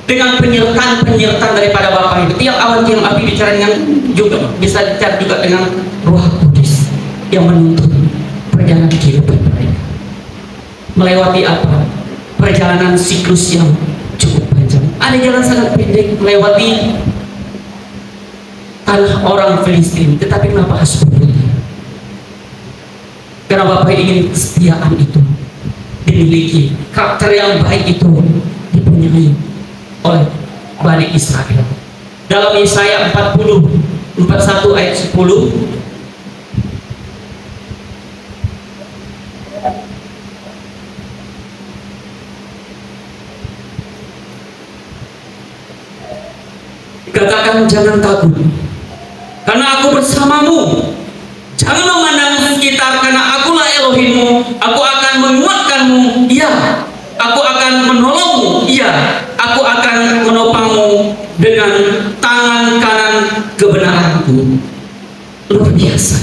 dengan penyertaan daripada Bapa itu. Tiang awan, tiang api bicara dengan juga bisa bicara juga dengan Roh Kudus yang menuntun perjalanan kehidupan mereka. Melewati apa? Perjalanan siklus yang cukup panjang. Ada jalan sangat pendek melewati tanah orang Filistin, tetapi kenapa harus berhenti? Karena Bapak ingin kesetiaan itu dimiliki, karakter yang baik itu dipunyai oleh Bani Israel. Dalam Yesaya 41 ayat 10, katakan jangan takut, karena aku bersamamu. Jangan memandang sekitar, karena akulah Elohimmu. Aku akan menguatkanmu, iya. Aku akan menolongmu, iya. Aku akan menopangmu dengan tangan kanan kebenaranku. Luar biasa.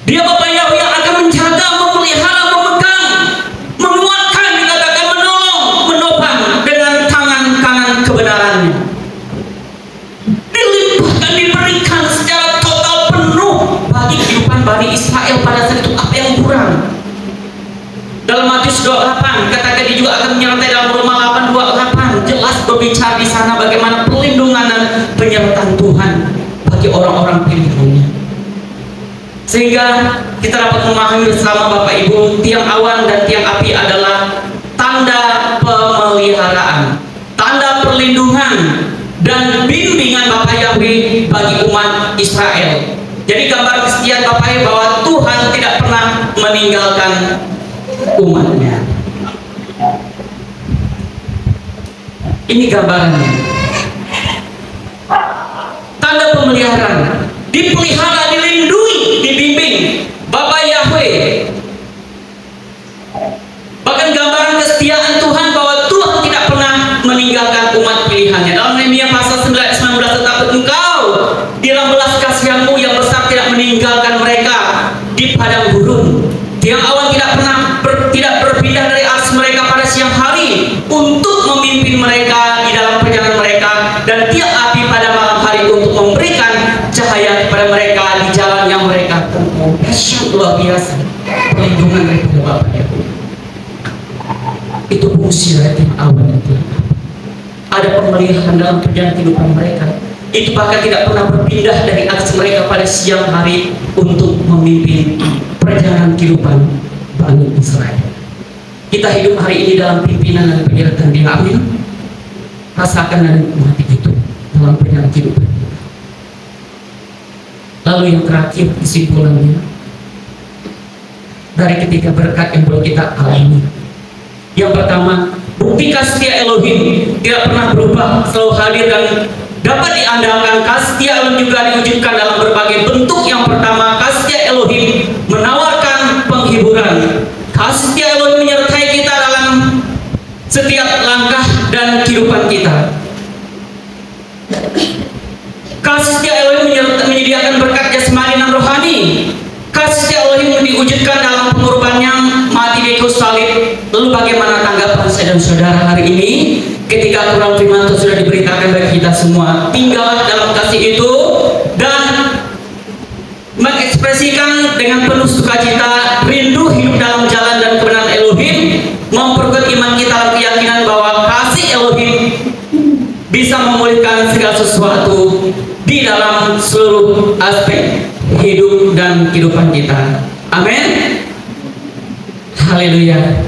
Dia Bapa Yahweh yang akan menjaga, memelihara, memegang, menguatkan, dikatakan menolong, menopang dengan tangan kanan kebenarannya. Dilimpahkan, diberikan secara total penuh bagi kehidupan Bani Israel pada saat itu. Apa yang kurang? Dalam Matius 28 katakan dia juga akan menyertai. Dalam Roma 8:28 jelas berbicara di sana bagaimana perlindungan dan penyertaan Tuhan bagi orang-orang pilihannya. Sehingga kita dapat memahami bersama Bapak Ibu, tiang awan dan tiang api adalah tanda pemeliharaan, tanda perlindungan dan bimbingan Bapak Yahweh bagi umat Israel. Jadi gambar kesetiaan Bapak Yahweh bahwa Tuhan tidak pernah meninggalkan umatnya. Ini gambarannya. Tanda pemeliharaan, dipelihara, dilindungi, dibimbing Bapak Yahweh. Bahkan gambaran kesetiaan Tuhan bahwa Tuhan tidak pernah meninggalkan umat pilihannya. Dalam Nehemia pasal 19, tetapi engkau di dalam belas kasihanmu yang besar tidak meninggalkan mereka di padang gurun. Tiang awan tidak berpindah dari atas mereka pada siang hari untuk memimpin mereka di dalam perjalanan mereka, dan tiang api pada malam hari untuk memberikan cahaya kepada mereka di jalan yang mereka tempuh. Dahsyat, luar biasa perlindungan daripada Bapa Yahweh. Itu fungsi dari tiang awan dan tiang api. Ada pemeliharaan dalam perjalanan kehidupan mereka. Itu bahkan tidak pernah berpindah dari atas mereka pada siang hari untuk memimpin perjalanan kehidupan Bani Israel. Kita hidup hari ini dalam pimpinan dan penyertaan Dia. Amin. Rasakan dan nikmati itu dalam perjalanan kehidupan kita. Lalu yang terakhir, kesimpulannya dari ketiga berkat yang boleh kita alami. Yang pertama, bukti kasih Elohim tidak pernah berubah, selalu hadir dan dapat diandalkan. Kasih Elohim juga diwujudkan dalam berbagai bentuk. Yang pertama, kasih Elohim menawarkan penghiburan. Kasih Elohim menyertai kita dalam setiap langkah dan kehidupan kita. Kasih Elohim menyediakan berkat jasmani dan rohani. Kasih Elohim diwujudkan dalam pengorbanannya mati di kayu salib. Lalu bagaimana tanggapan saya dan saudara hari ini ketika Quran firman Tuhan sudah diberitakan bagi kita semua? Tinggallah dalam kasih itu dan mengekspresikan dengan penuh sukacita, rindu hidup dalam jalan dan kebenaran Elohim, memperkuat iman kita dalam keyakinan bahwa kasih Elohim bisa memulihkan segala sesuatu di dalam seluruh aspek hidup dan kehidupan kita. Amin. Haleluya.